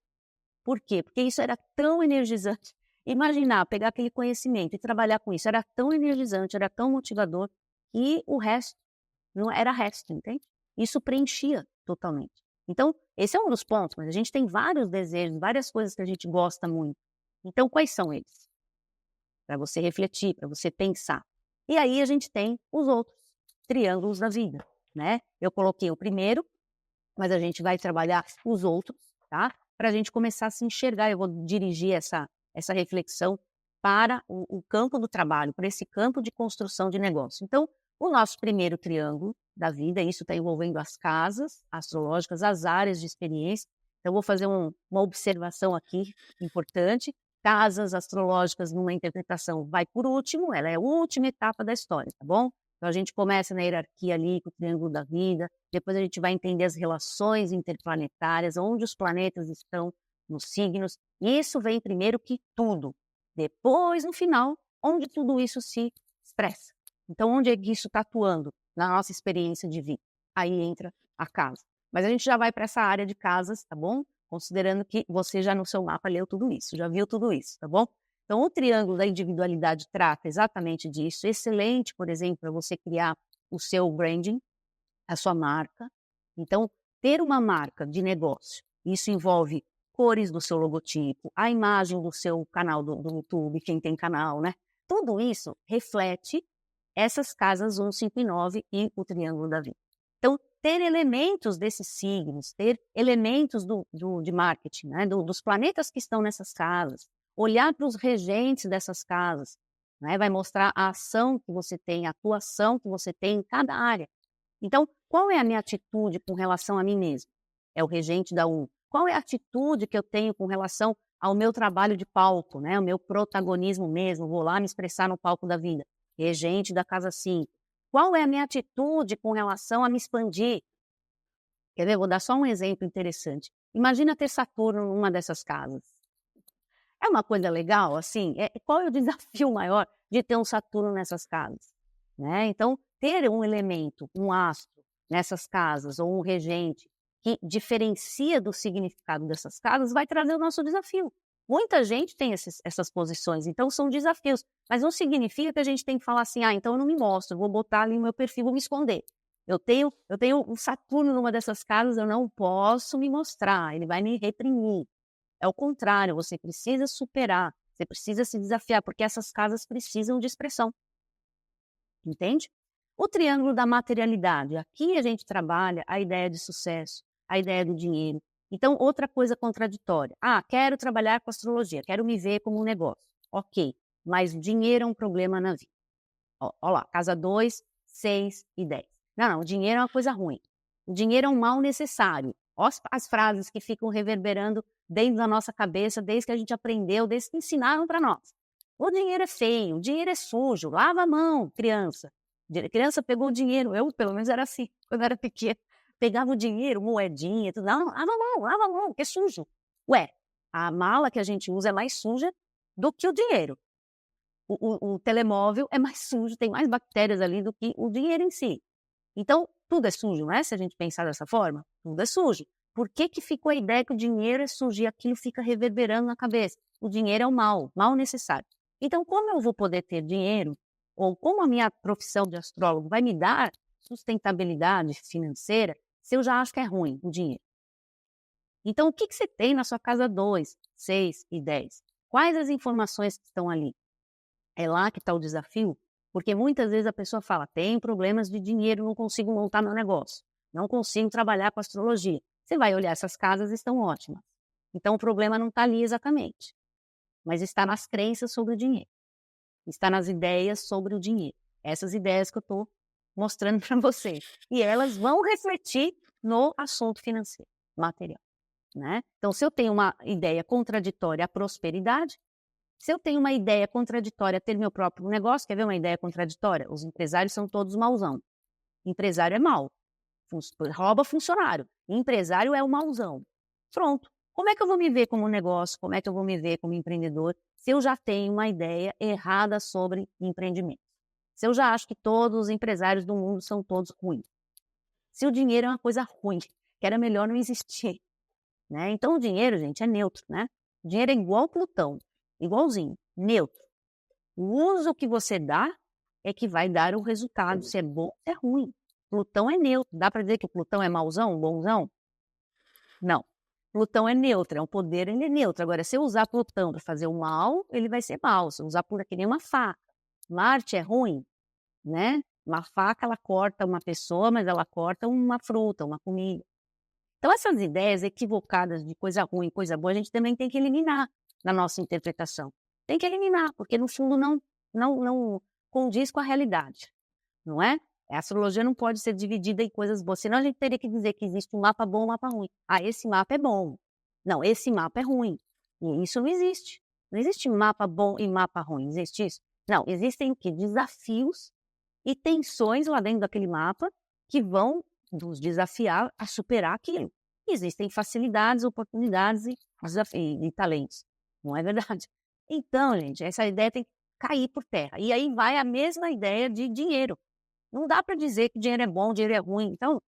Por quê? Porque isso era tão energizante. Imaginar, pegar aquele conhecimento e trabalhar com isso, era tão energizante, era tão motivador, que o resto não era resto, entende? Isso preenchia totalmente. Então, esse é um dos pontos, mas a gente tem vários desejos, várias coisas que a gente gosta muito. Então, quais são eles? Para você refletir, para você pensar. E aí a gente tem os outros triângulos da vida, né? Eu coloquei o primeiro, mas a gente vai trabalhar os outros, tá? Para a gente começar a se enxergar. Eu vou dirigir essa reflexão para o campo do trabalho, para esse campo de construção de negócio. Então, o nosso primeiro triângulo da vida, isso está envolvendo as casas astrológicas, as áreas de experiência. Então, eu vou fazer uma observação aqui importante. Casas astrológicas numa interpretação vai por último, ela é a última etapa da história, tá bom? Então a gente começa na hierarquia ali com o triângulo da vida, depois a gente vai entender as relações interplanetárias, onde os planetas estão nos signos. Isso vem primeiro que tudo. Depois, no final, onde tudo isso se expressa. Então, onde é que isso está atuando na nossa experiência de vida? Aí entra a casa. Mas a gente já vai para essa área de casas, tá bom? Considerando que você já no seu mapa leu tudo isso, já viu tudo isso, tá bom? Então, o triângulo da individualidade trata exatamente disso. Excelente, por exemplo, para você criar o seu branding, a sua marca. Então, ter uma marca de negócio, isso envolve cores do seu logotipo, a imagem do seu canal do YouTube, quem tem canal, né? Tudo isso reflete essas casas 1, 5 e 9 e o triângulo da vida. Então, ter elementos desses signos, ter elementos de marketing, né? Dos planetas que estão nessas casas, olhar para os regentes dessas casas, né? Vai mostrar a ação que você tem, a atuação que você tem em cada área. Então, qual é a minha atitude com relação a mim mesmo? É o regente da 1. Qual é a atitude que eu tenho com relação ao meu trabalho de palco, né? O meu protagonismo mesmo, vou lá me expressar no palco da vida. Regente da casa 5. Qual é a minha atitude com relação a me expandir? Quer ver? Vou dar só um exemplo interessante. Imagina ter Saturno numa dessas casas. É uma coisa legal, assim? Qual é o desafio maior de ter um Saturno nessas casas? Né? Então, ter um elemento, um astro nessas casas, ou um regente, que diferencia do significado dessas casas, vai trazer o nosso desafio. Muita gente tem essas posições, então são desafios, mas não significa que a gente tem que falar assim, então eu não me mostro, vou botar ali o meu perfil, vou me esconder. Eu tenho um Saturno numa dessas casas, eu não posso me mostrar, ele vai me reprimir. É o contrário, você precisa superar, você precisa se desafiar, porque essas casas precisam de expressão. Entende? O triângulo da materialidade. Aqui a gente trabalha a ideia de sucesso, a ideia do dinheiro. Então, outra coisa contraditória. Quero trabalhar com astrologia, quero me ver como um negócio. Ok, mas dinheiro é um problema na vida. Ó lá, casa 2, 6 e 10. Não, o dinheiro é uma coisa ruim. O dinheiro é um mal necessário. Ó as frases que ficam reverberando dentro da nossa cabeça desde que a gente aprendeu, desde que ensinaram para nós. O dinheiro é feio, o dinheiro é sujo, lava a mão, criança. Criança pegou o dinheiro, eu pelo menos era assim, quando era pequena. Pegava o dinheiro, moedinha, tudo. Não, lava a mão, que é sujo. Ué, a mala que a gente usa é mais suja do que o dinheiro. O telemóvel é mais sujo, tem mais bactérias ali do que o dinheiro em si. Então, tudo é sujo, não é? Se a gente pensar dessa forma, tudo é sujo. Por que ficou a ideia que o dinheiro é sujo e aquilo fica reverberando na cabeça? O dinheiro é o mal necessário. Então, como eu vou poder ter dinheiro, ou como a minha profissão de astrólogo vai me dar sustentabilidade financeira, se eu já acho que é ruim o dinheiro? Então, o que você tem na sua casa 2, 6 e 10? Quais as informações que estão ali? É lá que está o desafio? Porque muitas vezes a pessoa fala, tem problemas de dinheiro, não consigo montar meu negócio, não consigo trabalhar com astrologia. Você vai olhar, essas casas estão ótimas. Então, o problema não está ali exatamente, mas está nas crenças sobre o dinheiro. Está nas ideias sobre o dinheiro. Essas ideias que eu estou mostrando para vocês. E elas vão refletir no assunto financeiro, material. Né? Então, se eu tenho uma ideia contraditória à prosperidade, se eu tenho uma ideia contraditória a ter meu próprio negócio, quer ver uma ideia contraditória? Os empresários são todos mauzão. Empresário é mau. Rouba funcionário. Empresário é o mauzão. Pronto. Como é que eu vou me ver como negócio? Como é que eu vou me ver como empreendedor se eu já tenho uma ideia errada sobre empreendimento? Se eu já acho que todos os empresários do mundo são todos ruins? Se o dinheiro é uma coisa ruim, que era melhor não existir, né? Então o dinheiro, gente, é neutro, né? O dinheiro é igual Plutão, igualzinho, neutro. O uso que você dá é que vai dar o resultado, se é bom ou se é ruim. Plutão é neutro. Dá para dizer que o Plutão é mauzão, bonzão? Não. Plutão é neutro, é um poder, ele é neutro. Agora, se eu usar Plutão para fazer o mal, ele vai ser mal. Se eu usar por aqui nem uma faca. Marte é ruim, né? Uma faca, ela corta uma pessoa, mas ela corta uma fruta, uma comida. Então, essas ideias equivocadas de coisa ruim, coisa boa, a gente também tem que eliminar na nossa interpretação. Tem que eliminar, porque no fundo não condiz com a realidade, não é? A astrologia não pode ser dividida em coisas boas, senão a gente teria que dizer que existe um mapa bom e um mapa ruim. Esse mapa é bom. Não, esse mapa é ruim. E isso não existe. Não existe mapa bom e mapa ruim, existe isso? Não, existem o quê? Desafios e tensões lá dentro daquele mapa que vão nos desafiar a superar aquilo. Existem facilidades, oportunidades e talentos, não é verdade? Então, gente, essa ideia tem que cair por terra. E aí vai a mesma ideia de dinheiro. Não dá para dizer que dinheiro é bom, dinheiro é ruim. Então,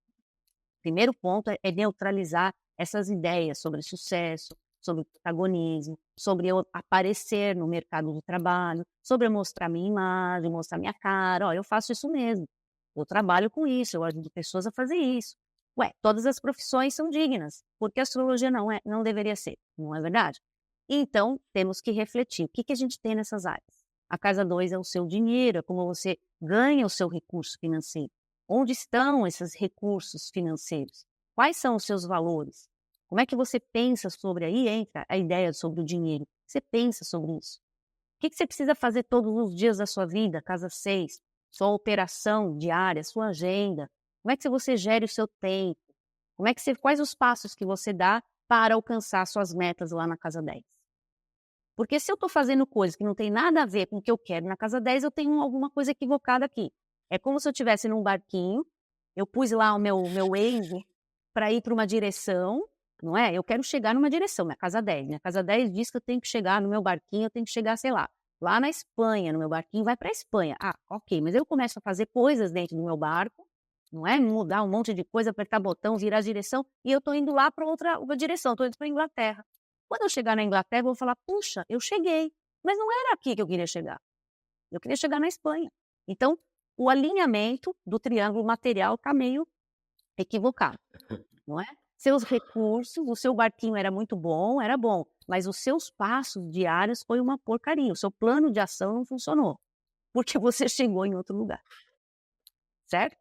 primeiro ponto é neutralizar essas ideias sobre sucesso, sobre protagonismo, sobre eu aparecer no mercado de trabalho, sobre eu mostrar minha imagem, mostrar minha cara. Ó, eu faço isso mesmo. Eu trabalho com isso, eu ajudo pessoas a fazer isso. Ué, todas as profissões são dignas, porque a astrologia não deveria ser, não é verdade? Então, temos que refletir. O que a gente tem nessas áreas? A casa 2 é o seu dinheiro, é como você ganha o seu recurso financeiro. Onde estão esses recursos financeiros? Quais são os seus valores? Como é que você pensa sobre, aí entra a ideia sobre o dinheiro. Você pensa sobre isso? O que você precisa fazer todos os dias da sua vida, casa 6? Sua operação diária, sua agenda. Como é que você gere o seu tempo? Quais os passos que você dá para alcançar suas metas lá na casa 10? Porque se eu estou fazendo coisas que não tem nada a ver com o que eu quero na casa 10, eu tenho alguma coisa equivocada aqui. É como se eu estivesse num barquinho, eu pus lá o meu Waze para ir para uma direção, não é? Eu quero chegar numa direção, minha casa 10. Minha casa 10 diz que eu tenho que chegar no meu barquinho, eu tenho que chegar, sei lá na Espanha, no meu barquinho, vai para a Espanha. Ah, ok, mas eu começo a fazer coisas dentro do meu barco, não é? Mudar um monte de coisa, apertar botão, virar a direção, e eu estou indo lá para outra direção, estou indo para a Inglaterra. Quando eu chegar na Inglaterra, eu vou falar, puxa, eu cheguei, mas não era aqui que eu queria chegar. Eu queria chegar na Espanha. Então, o alinhamento do triângulo material está meio equivocado, não é? Seus recursos, o seu barquinho era muito bom, era bom, mas os seus passos diários foi uma porcaria. O seu plano de ação não funcionou, porque você chegou em outro lugar, certo?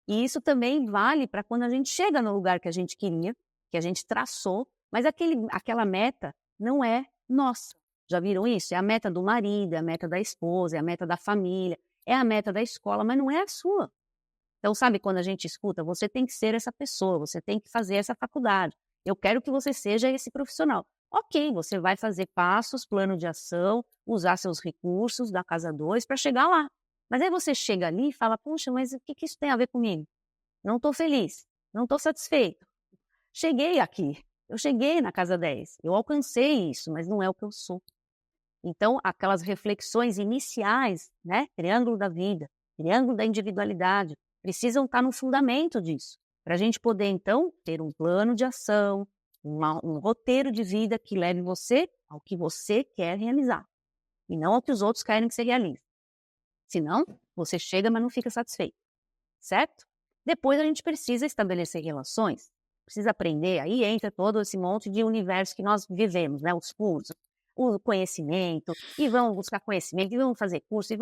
E isso também vale para quando a gente chega no lugar que a gente queria, que a gente traçou, mas aquela meta não é nossa. Já viram isso? É a meta do marido, é a meta da esposa, é a meta da família, é a meta da escola, mas não é a sua. Então, sabe quando a gente escuta, você tem que ser essa pessoa, você tem que fazer essa faculdade. Eu quero que você seja esse profissional. Ok, você vai fazer passos, plano de ação, usar seus recursos da casa 2 para chegar lá. Mas aí você chega ali e fala, puxa, mas o que isso tem a ver comigo? Não estou feliz, não estou satisfeito. Cheguei aqui, eu cheguei na casa 10, eu alcancei isso, mas não é o que eu sou. Então, aquelas reflexões iniciais, né? Triângulo da vida, triângulo da individualidade, precisam estar no fundamento disso, para a gente poder, então, ter um plano de ação, um roteiro de vida que leve você ao que você quer realizar, e não ao que os outros querem que você realize. Senão, você chega, mas não fica satisfeito, certo? Depois a gente precisa estabelecer relações, precisa aprender, aí entra todo esse monte de universo que nós vivemos, né? Os cursos, o conhecimento, e vamos buscar conhecimento, e vamos fazer curso,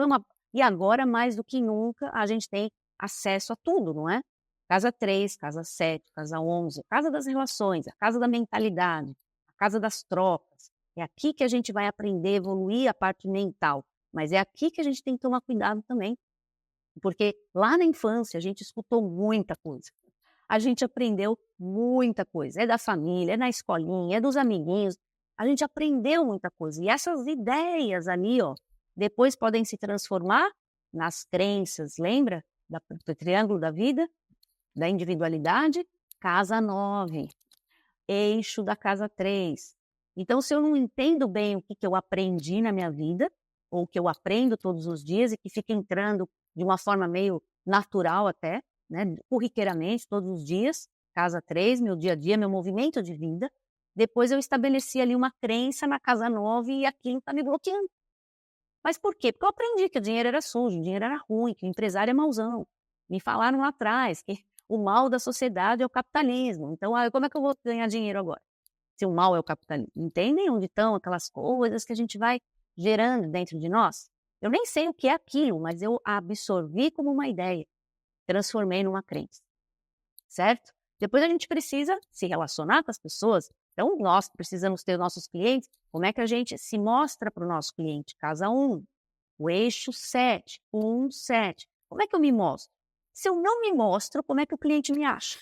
e agora, mais do que nunca, a gente tem acesso a tudo, não é? Casa 3, casa 7, casa 11, casa das relações, a casa da mentalidade, a casa das trocas. É aqui que a gente vai aprender, evoluir a parte mental, mas é aqui que a gente tem que tomar cuidado também, porque lá na infância a gente escutou muita coisa. A gente aprendeu muita coisa. É da família, é na escolinha, é dos amiguinhos. A gente aprendeu muita coisa. E essas ideias ali, ó, depois podem se transformar nas crenças. Lembra do triângulo da vida? Da individualidade? Casa 9. Eixo da casa 3. Então, se eu não entendo bem o que eu aprendi na minha vida, ou o que eu aprendo todos os dias e que fica entrando de uma forma meio natural até, né, corriqueiramente, todos os dias, casa 3, meu dia a dia, meu movimento de vida, depois eu estabeleci ali uma crença na casa 9 e aquilo está me bloqueando. Mas por quê? Porque eu aprendi que o dinheiro era sujo, o dinheiro era ruim, que o empresário é mauzão. Me falaram lá atrás que o mal da sociedade é o capitalismo. Então, como é que eu vou ganhar dinheiro agora? Se o mal é o capitalismo. Entendem onde estão aquelas coisas que a gente vai gerando dentro de nós? Eu nem sei o que é aquilo, mas eu absorvi como uma ideia. Transformei numa crença. Certo? Depois a gente precisa se relacionar com as pessoas. Então, nós precisamos ter nossos clientes. Como é que a gente se mostra para o nosso cliente? Casa 1, o eixo 7, 1, 7. Como é que eu me mostro? Se eu não me mostro, como é que o cliente me acha?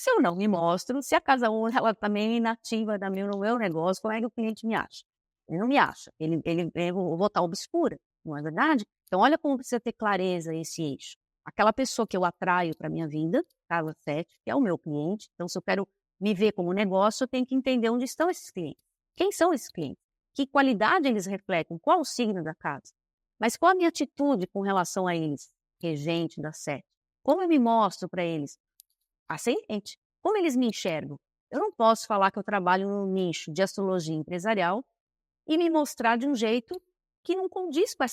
Se eu não me mostro, se a casa 1 ela também é inativa no meu negócio, como é que o cliente me acha? Ele não me acha, eu vou estar obscura, não é verdade? Então olha como precisa ter clareza esse eixo. Aquela pessoa que eu atraio para a minha vida, casa 7, que é o meu cliente, então se eu quero me ver como negócio, eu tenho que entender onde estão esses clientes. Quem são esses clientes? Que qualidade eles refletem? Qual o signo da casa? Mas qual a minha atitude com relação a eles, regente da 7? Como eu me mostro para eles? Ascendente. Como eles me enxergam? Eu não posso falar que eu trabalho no nicho de astrologia empresarial e me mostrar de um jeito que não condiz com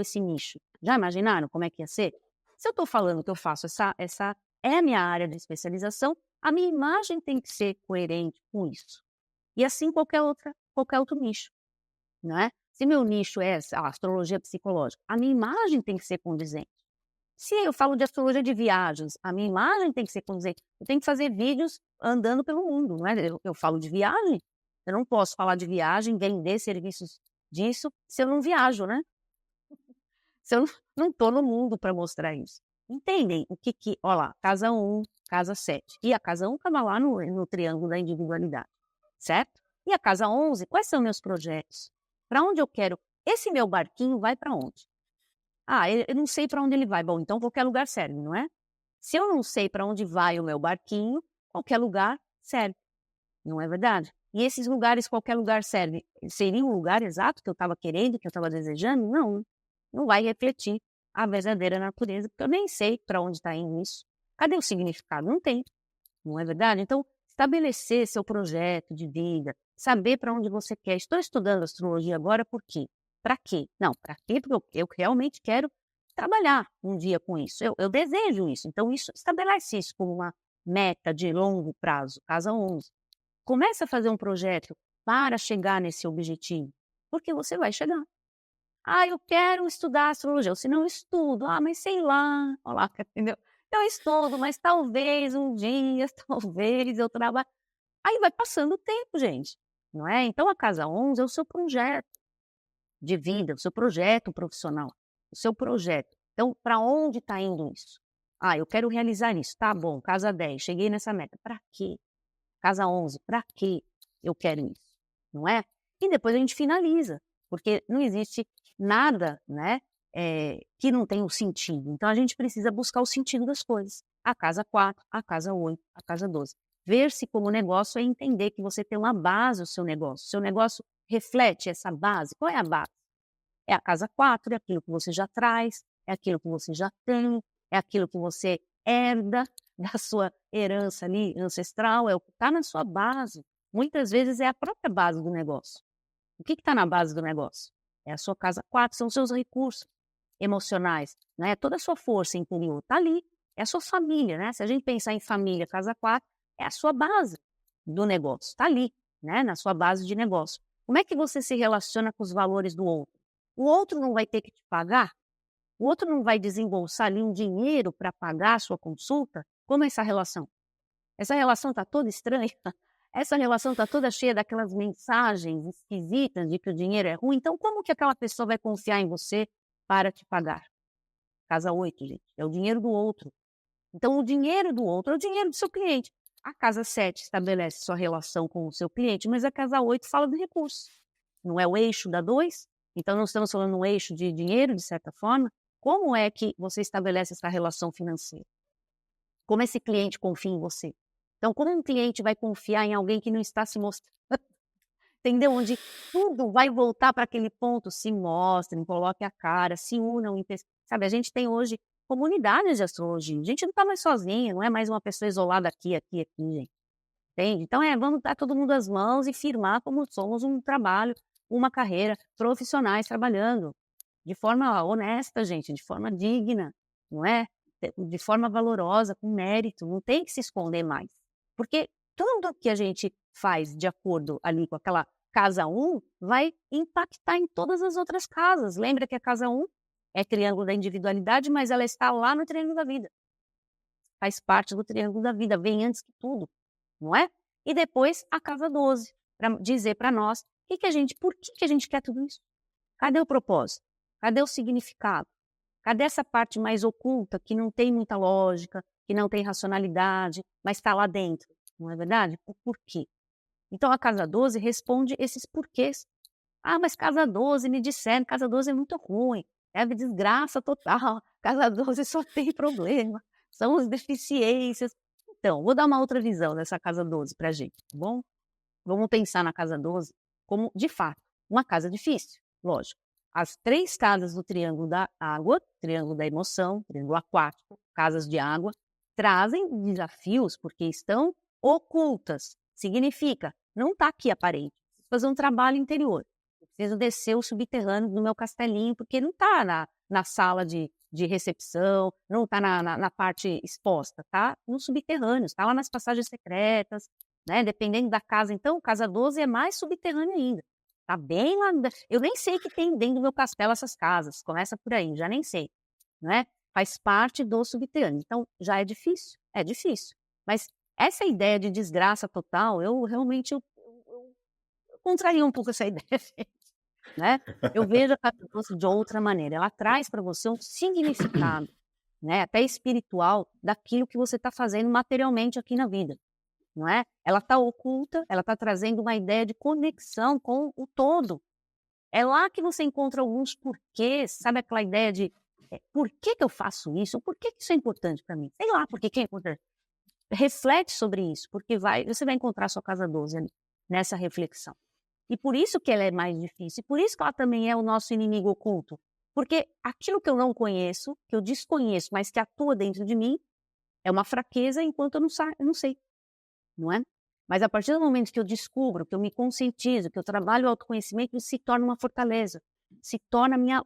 esse nicho. Já imaginaram como é que ia ser? Se eu estou falando que eu faço essa é a minha área de especialização, a minha imagem tem que ser coerente com isso. E assim qualquer outro nicho, não é? Se meu nicho é a astrologia psicológica, a minha imagem tem que ser condizente. Se eu falo de astrologia de viagens, a minha imagem tem que ser condizente. Eu tenho que fazer vídeos andando pelo mundo, não é? Eu falo de viagem, eu não posso falar de viagem, vender serviços disso, se eu não viajo, né? Se eu não estou no mundo para mostrar isso. Entendem o que olha lá, casa 1, casa 7. E a casa 1 estava lá no triângulo da individualidade, certo? E a casa 11, quais são meus projetos? Para onde eu quero? Esse meu barquinho vai para onde? Ah, eu não sei para onde ele vai. Bom, então qualquer lugar serve, não é? Se eu não sei para onde vai o meu barquinho, qualquer lugar serve, não é verdade? E esses lugares, qualquer lugar serve. Seria o lugar exato que eu estava querendo, que eu estava desejando? Não, não vai refletir a verdadeira natureza, porque eu nem sei para onde está indo isso. Cadê o significado? Não tem, não é verdade? Então, estabelecer seu projeto de vida, saber para onde você quer. Estou estudando astrologia agora por quê? Para quê? Não, para quê? Porque eu realmente quero trabalhar um dia com isso. Eu desejo isso. Então, isso estabelece isso como uma meta de longo prazo, casa 11. Comece a fazer um projeto para chegar nesse objetivo, porque você vai chegar. Ah, eu quero estudar astrologia. Ou se não estudo, mas sei lá. Olha lá, entendeu? Eu estudo, mas talvez um dia, talvez eu trabalhe. Aí vai passando o tempo, gente, não é? Então a casa 11 é o seu projeto de vida, o seu projeto profissional, o seu projeto. Então, para onde está indo isso? Ah, eu quero realizar isso. Tá bom, casa 10, cheguei nessa meta. Para quê? Casa 11, para quê eu quero isso? Não é? E depois a gente finaliza, porque não existe nada, né, que não tenha um sentido. Então a gente precisa buscar o sentido das coisas. A casa 4, a casa 8, a casa 12. Ver-se como negócio é entender que você tem uma base o seu negócio. O seu negócio reflete essa base. Qual é a base? É a casa 4, é aquilo que você já traz, é aquilo que você já tem, é aquilo que você herda da sua herança ali ancestral, é o que está na sua base. Muitas vezes é a própria base do negócio. O que está na base do negócio? É a sua casa 4, são os seus recursos emocionais, né? Toda a sua força interior está ali. É a sua família, né? Se a gente pensar em família, casa 4, é a sua base do negócio, está ali, né? Na sua base de negócio. Como é que você se relaciona com os valores do outro? O outro não vai ter que te pagar? O outro não vai desembolsar ali um dinheiro para pagar a sua consulta? Como é essa relação? Essa relação está toda estranha? Essa relação está toda cheia daquelas mensagens esquisitas de que o dinheiro é ruim? Então, como que aquela pessoa vai confiar em você para te pagar? Casa 8, gente, é o dinheiro do outro. Então, o dinheiro do outro é o dinheiro do seu cliente. A casa 7 estabelece sua relação com o seu cliente, mas a casa 8 fala de recursos. Não é o eixo da 2? Então, não estamos falando no eixo de dinheiro, de certa forma? Como é que você estabelece essa relação financeira? Como esse cliente confia em você? Então, como um cliente vai confiar em alguém que não está se mostrando? Entendeu? Onde tudo vai voltar para aquele ponto, se mostrem, coloquem a cara, se unam. Sabe, a gente tem hoje comunidades de astrologia. A gente não está mais sozinha, não é mais uma pessoa isolada aqui, gente. Entende? Então, vamos dar todo mundo as mãos e firmar como somos um trabalho, uma carreira, profissionais trabalhando de forma honesta, gente, de forma digna, não é? De forma valorosa, com mérito, não tem que se esconder mais. Porque tudo que a gente faz de acordo ali com aquela casa 1 vai impactar em todas as outras casas. Lembra que a casa 1 é triângulo da individualidade, mas ela está lá no triângulo da vida. Faz parte do triângulo da vida, vem antes que tudo, não é? E depois a casa 12, para dizer para nós por que a gente quer tudo isso? Cadê o propósito? Cadê o significado? Cadê essa parte mais oculta, que não tem muita lógica, que não tem racionalidade, mas está lá dentro, não é verdade? O porquê. Então a casa 12 responde esses porquês. Ah, mas casa 12 me disseram, casa 12 é muito ruim, é desgraça total, casa 12 só tem problema, são as deficiências. Então, vou dar uma outra visão dessa casa 12 para a gente, tá bom? Vamos pensar na casa 12 como, de fato, uma casa difícil, lógico. As 3 casas do triângulo da água, triângulo da emoção, triângulo aquático, casas de água, trazem desafios porque estão ocultas. Significa, não está aqui aparente. Preciso fazer um trabalho interior. Eu preciso descer o subterrâneo do meu castelinho, porque não está na sala de recepção, não está na parte exposta, está no subterrâneo, está lá nas passagens secretas, né? Dependendo da casa. Então, casa 12 é mais subterrânea ainda. Tá bem lá. Eu nem sei o que tem dentro do meu castelo essas casas. Começa por aí, já nem sei, né? Faz parte do subterrâneo. Então, já é difícil. É difícil. Mas essa ideia de desgraça total, eu realmente eu contraria um pouco essa ideia, né? Eu vejo a casa 12 de outra maneira. Ela traz para você um significado, né? Até espiritual daquilo que você está fazendo materialmente aqui na vida. Não é? Ela está oculta, ela está trazendo uma ideia de conexão com o todo. É lá que você encontra alguns porquês, sabe aquela ideia de por que eu faço isso? Por que isso é importante para mim? Sei lá por que é importante. Reflete sobre isso, porque você vai encontrar a sua casa 12 ali, nessa reflexão. E por isso que ela é mais difícil, e por isso que ela também é o nosso inimigo oculto. Porque aquilo que eu não conheço, que eu desconheço, mas que atua dentro de mim, é uma fraqueza enquanto eu não sei. Não é? Mas a partir do momento que eu descubro, que eu me conscientizo, que eu trabalho o autoconhecimento, isso se torna uma fortaleza, se torna minha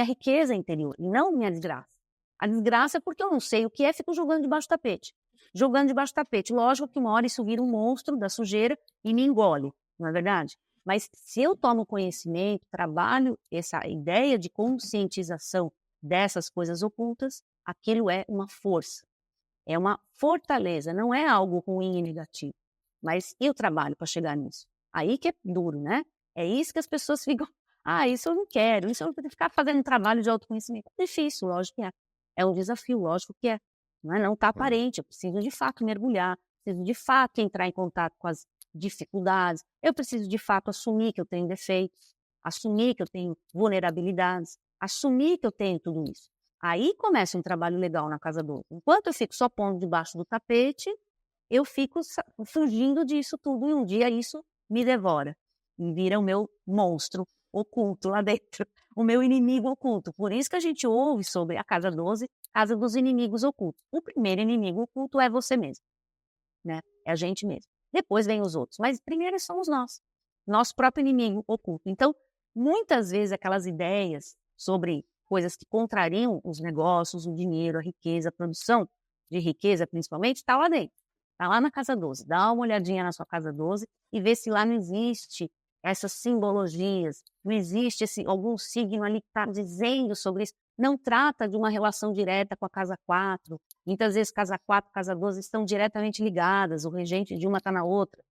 riqueza interior, e não minha desgraça. A desgraça é porque eu não sei o que é, fico jogando debaixo do tapete. Jogando debaixo do tapete. Lógico que uma hora isso vira um monstro da sujeira e me engole, não é verdade? Mas se eu tomo conhecimento, trabalho essa ideia de conscientização dessas coisas ocultas, aquilo é uma força. É uma fortaleza, não é algo ruim e negativo. Mas eu trabalho para chegar nisso. Aí que é duro, né? É isso que as pessoas ficam, isso eu não quero, isso eu não quero ficar fazendo um trabalho de autoconhecimento. É difícil, lógico que é. É um desafio, lógico que é. Não está aparente, eu preciso de fato mergulhar, preciso de fato entrar em contato com as dificuldades, eu preciso de fato assumir que eu tenho defeitos, assumir que eu tenho vulnerabilidades, assumir que eu tenho tudo isso. Aí começa um trabalho legal na casa 12. Enquanto eu fico só pondo debaixo do tapete, eu fico fugindo disso tudo e um dia isso me devora e vira o meu monstro oculto lá dentro, o meu inimigo oculto. Por isso que a gente ouve sobre a casa 12, casa dos inimigos ocultos. O primeiro inimigo oculto é você mesmo, né? É a gente mesmo. Depois vem os outros, mas primeiro somos nós, nosso próprio inimigo oculto. Então, muitas vezes aquelas ideias sobre coisas que contrariam os negócios, o dinheiro, a riqueza, a produção de riqueza principalmente, está lá dentro. Está lá na casa 12. Dá uma olhadinha na sua casa 12 e vê se lá não existe essas simbologias, não existe algum signo ali que está dizendo sobre isso. Não trata de uma relação direta com a casa 4. Muitas vezes casa 4 e casa 12 estão diretamente ligadas, o regente de uma está na outra.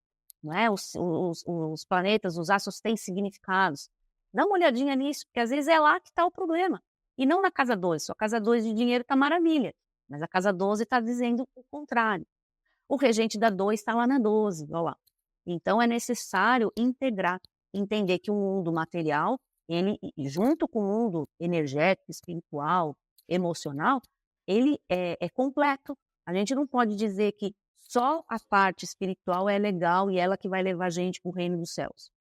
Não é? Os planetas, os astros têm significados. Dá uma olhadinha nisso, porque às vezes é lá que está o problema. E não na casa 2. Sua casa 2 de dinheiro está maravilha, mas a casa 12 está dizendo o contrário. O regente da 2 está lá na 12, olha lá. Então é necessário integrar, entender que o mundo material, ele, junto com o mundo energético, espiritual, emocional, ele é completo. A gente não pode dizer que só a parte espiritual é legal e ela que vai levar a gente para o reino dos céus.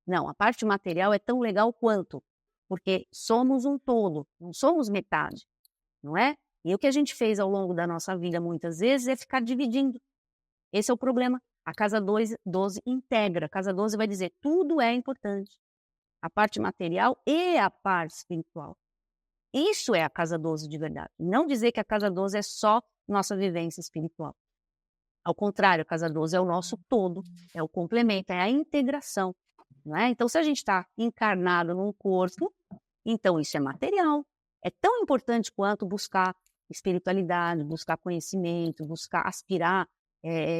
Não, a parte material é tão legal quanto, porque somos um todo, não somos metade, não é? E o que a gente fez ao longo da nossa vida muitas vezes é ficar dividindo. Esse é o problema. A casa 12 integra. A casa 12 vai dizer tudo é importante. A parte material e a parte espiritual. Isso é a casa 12 de verdade. Não dizer que a casa 12 é só nossa vivência espiritual. Ao contrário, a casa 12 é o nosso todo, é o complemento, é a integração. Não é? Então, se a gente está encarnado num corpo, então isso é material. É tão importante quanto buscar espiritualidade, buscar conhecimento, buscar aspirar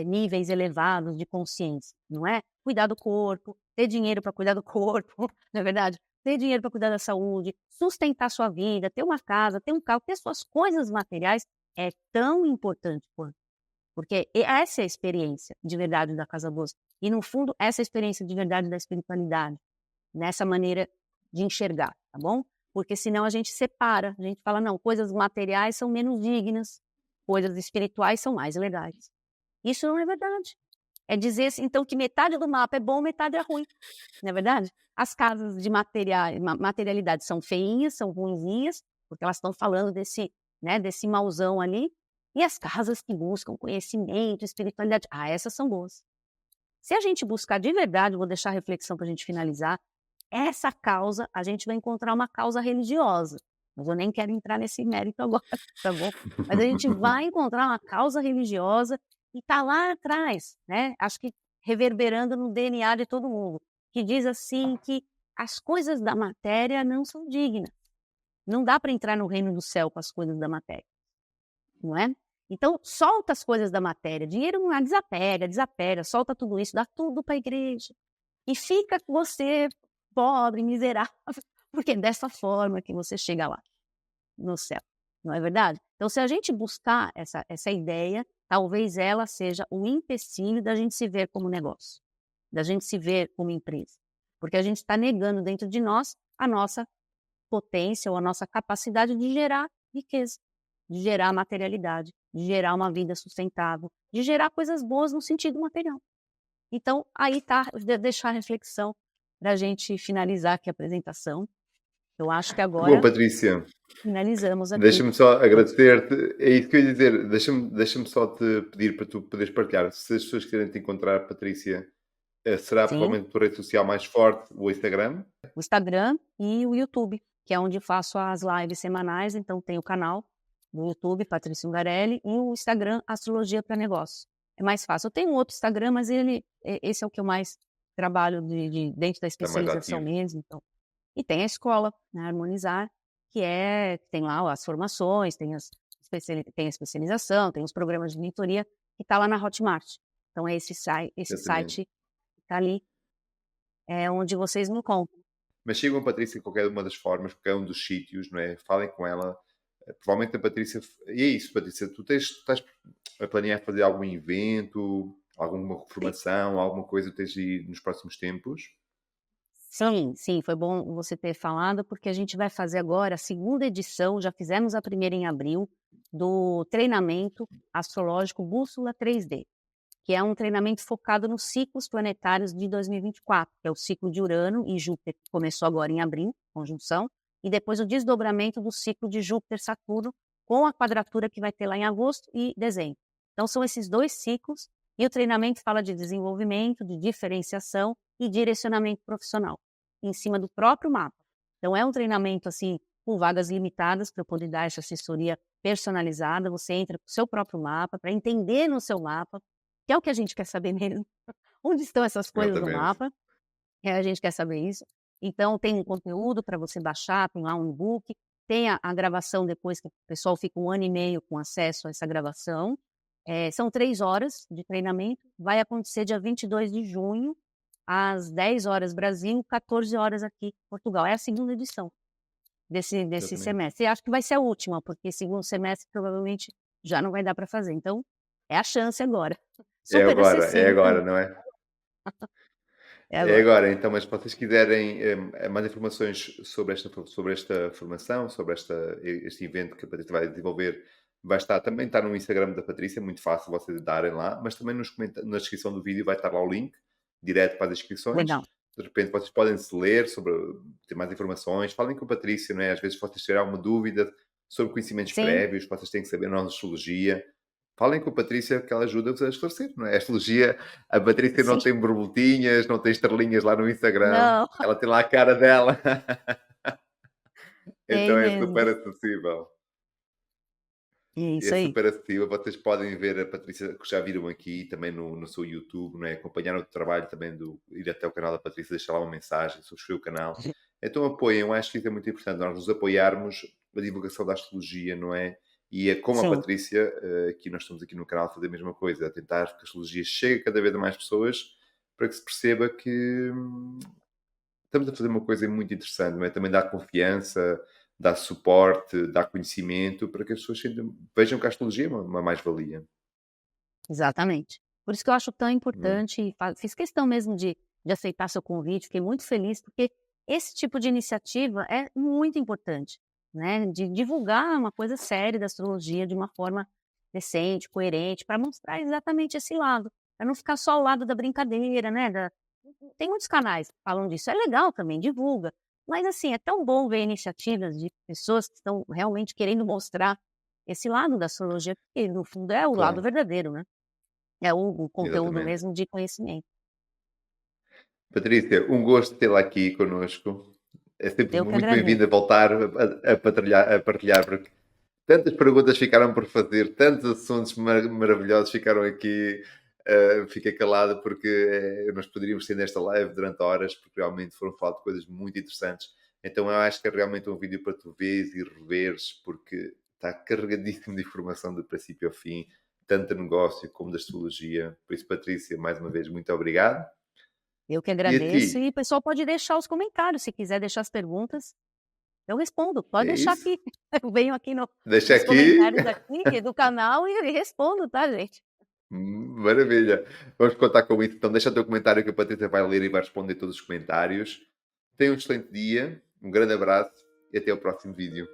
níveis elevados de consciência, não é? Cuidar do corpo, ter dinheiro para cuidar do corpo, não é verdade? Ter dinheiro para cuidar da saúde, sustentar sua vida, ter uma casa, ter um carro, ter suas coisas materiais, é tão importante quanto. Porque essa é a experiência de verdade da Casa Boas. E, no fundo, essa é a experiência de verdade da espiritualidade, nessa maneira de enxergar, tá bom? Porque senão a gente separa, a gente fala, não, coisas materiais são menos dignas, coisas espirituais são mais legais. Isso não é verdade. É dizer, então, que metade do mapa é bom, metade é ruim, não é verdade? As casas de materialidade são feinhas, são ruinzinhas, porque elas estão falando desse mauzão ali, e as casas que buscam conhecimento, espiritualidade, essas são boas. Se a gente buscar de verdade, vou deixar a reflexão para a gente finalizar, essa causa, a gente vai encontrar uma causa religiosa, mas eu nem quero entrar nesse mérito agora, tá bom? Mas a gente vai encontrar uma causa religiosa e está lá atrás, né? Acho que reverberando no DNA de todo mundo, que diz assim que as coisas da matéria não são dignas. Não dá para entrar no reino do céu com as coisas da matéria, não é? Então, solta as coisas da matéria. Dinheiro não desapega, solta tudo isso, dá tudo para a igreja. E fica você pobre, miserável, porque é dessa forma que você chega lá, no céu. Não é verdade? Então, se a gente buscar essa ideia, talvez ela seja o empecilho da gente se ver como negócio, da gente se ver como empresa. Porque a gente está negando dentro de nós a nossa potência ou a nossa capacidade de gerar riqueza, de gerar materialidade, de gerar uma vida sustentável, de gerar coisas boas no sentido material. Então, aí está, deixar a reflexão para a gente finalizar aqui a apresentação. Eu acho que Muito bom, agora Patrícia. finalizamos aqui. Deixa-me só agradecer-te. É isso que eu ia dizer. Deixa-me só te pedir para tu poderes partilhar. Se as pessoas quiserem te encontrar, Patrícia, será Sim, provavelmente a tua rede social mais forte, o Instagram? o Instagram e o YouTube, que é onde faço as lives semanais. Então, tem o canal do YouTube, Patrícia Ungarelli, e o Instagram, Astrologia para Negócios. É mais fácil. Eu tenho outro Instagram, mas esse é o que eu mais trabalho dentro da Está mais especialização ativo. mesmo. Então. E tem a escola, né, Harmonizar, que tem lá as formações, tem a especialização, tem os programas de mentoria, que está lá na Hotmart. Então, esse Exatamente. site está ali, é onde vocês me encontram. Mas sigam a Patrícia em qualquer uma das formas, qualquer um dos sítios, não é? Falem com ela. Provavelmente a Patrícia. E é isso, Patrícia. Tu estás a planear fazer algum evento, alguma formação, alguma coisa que tens aí nos próximos tempos? Sim, sim, foi bom você ter falado, porque a gente vai fazer agora a segunda edição, já fizemos a primeira em abril, do treinamento astrológico Bússola 3D, que é um treinamento focado nos ciclos planetários de 2024, que é o ciclo de Urano e Júpiter, que começou agora em abril, conjunção, e depois o desdobramento do ciclo de Júpiter-Saturno, com a quadratura que vai ter lá em agosto e dezembro. Então, são esses dois ciclos, e o treinamento fala de desenvolvimento, de diferenciação e direcionamento profissional, em cima do próprio mapa. Então, é um treinamento, assim, com vagas limitadas, para eu poder dar essa assessoria personalizada. Você entra com o seu próprio mapa, para entender no seu mapa, que é o que a gente quer saber mesmo. Onde estão essas coisas do Exatamente. mapa? A gente quer saber isso. Então, tem um conteúdo para você baixar, tem lá um e-book, tem a gravação depois, que o pessoal fica 1 ano e meio com acesso a essa gravação. São 3 horas de treinamento, vai acontecer dia 22 de junho, às 10 horas Brasil, 14 horas aqui Portugal. É a segunda edição desse Exatamente. semestre. E acho que vai ser a última, porque segundo semestre provavelmente já não vai dar para fazer. Então, é a chance agora. Super É acessível agora, também. não é? É É agora. agora, então, mas se vocês quiserem mais informações sobre esta formação, sobre este evento que a Patrícia vai desenvolver, vai estar também está no Instagram da Patrícia, é muito fácil vocês darem lá, mas também na descrição do vídeo vai estar lá o link, direto para as inscrições. Legal. De repente vocês podem se ler sobre, ter mais informações, falem com a Patrícia, não é? Às vezes vocês tiverem alguma dúvida sobre conhecimentos Sim, prévios, que vocês têm que saber na astrologia, falem com a Patrícia que ela ajuda-vos a esclarecer, não é? A astrologia, a Patrícia não sim. tem borboletinhas, não tem estrelinhas lá no Instagram, Não, ela tem lá a cara dela, tem então é mesmo. super acessível. É É isso aí. super acessível, vocês podem ver a Patrícia, que já viram aqui, também no seu YouTube, não é? Acompanhar o trabalho também ir até o canal da Patrícia, deixar lá uma mensagem, subscrever o canal. Então apoiem, acho que isso é muito importante, nós nos apoiarmos a divulgação da astrologia, não é? E é como a Sim, Patrícia, que nós estamos aqui no canal a fazer a mesma coisa, a tentar que a astrologia chegue a cada vez a mais pessoas, para que se perceba que estamos a fazer uma coisa muito interessante, não é? Também dá confiança, dá suporte, dá conhecimento para que as pessoas vejam que a astrologia é uma mais-valia. Exatamente. Por isso que eu acho tão Hum, importante e fiz questão mesmo de aceitar seu convite, fiquei muito feliz, porque esse tipo de iniciativa é muito importante, né, de divulgar uma coisa séria da astrologia de uma forma decente, coerente, para mostrar exatamente esse lado, para não ficar só ao lado da brincadeira, né, tem muitos canais que falam disso, é legal também, divulga, mas assim, é tão bom ver iniciativas de pessoas que estão realmente querendo mostrar esse lado da astrologia, que no fundo é o lado claro, verdadeiro, né. É o conteúdo exatamente. mesmo de conhecimento. Patrícia, um gosto tê-la aqui connosco. É sempre Eu que muito bem-vindo a agradeço. voltar a partilhar, porque tantas perguntas ficaram por fazer, tantos assuntos maravilhosos ficaram aqui. Fiquei calado porque nós poderíamos ter nesta live durante horas, porque realmente foram faladas coisas muito interessantes. Então eu acho que é realmente um vídeo para tu veres e reveres, porque está carregadíssimo de informação do princípio ao fim, tanto de negócio como da astrologia. Por isso, Patrícia, mais uma vez, muito obrigado. Eu que E a ti, agradeço e o pessoal pode deixar os comentários, se quiser deixar as perguntas, eu respondo. Pode é deixar isso? aqui. Eu venho aqui Deixa nos aqui. comentários aqui do canal e respondo, tá, gente? Maravilha. Vamos contar com isso. Então, deixa o teu comentário que a Patrícia vai ler e vai responder todos os comentários. Tenha um excelente dia, um grande abraço e até o próximo vídeo.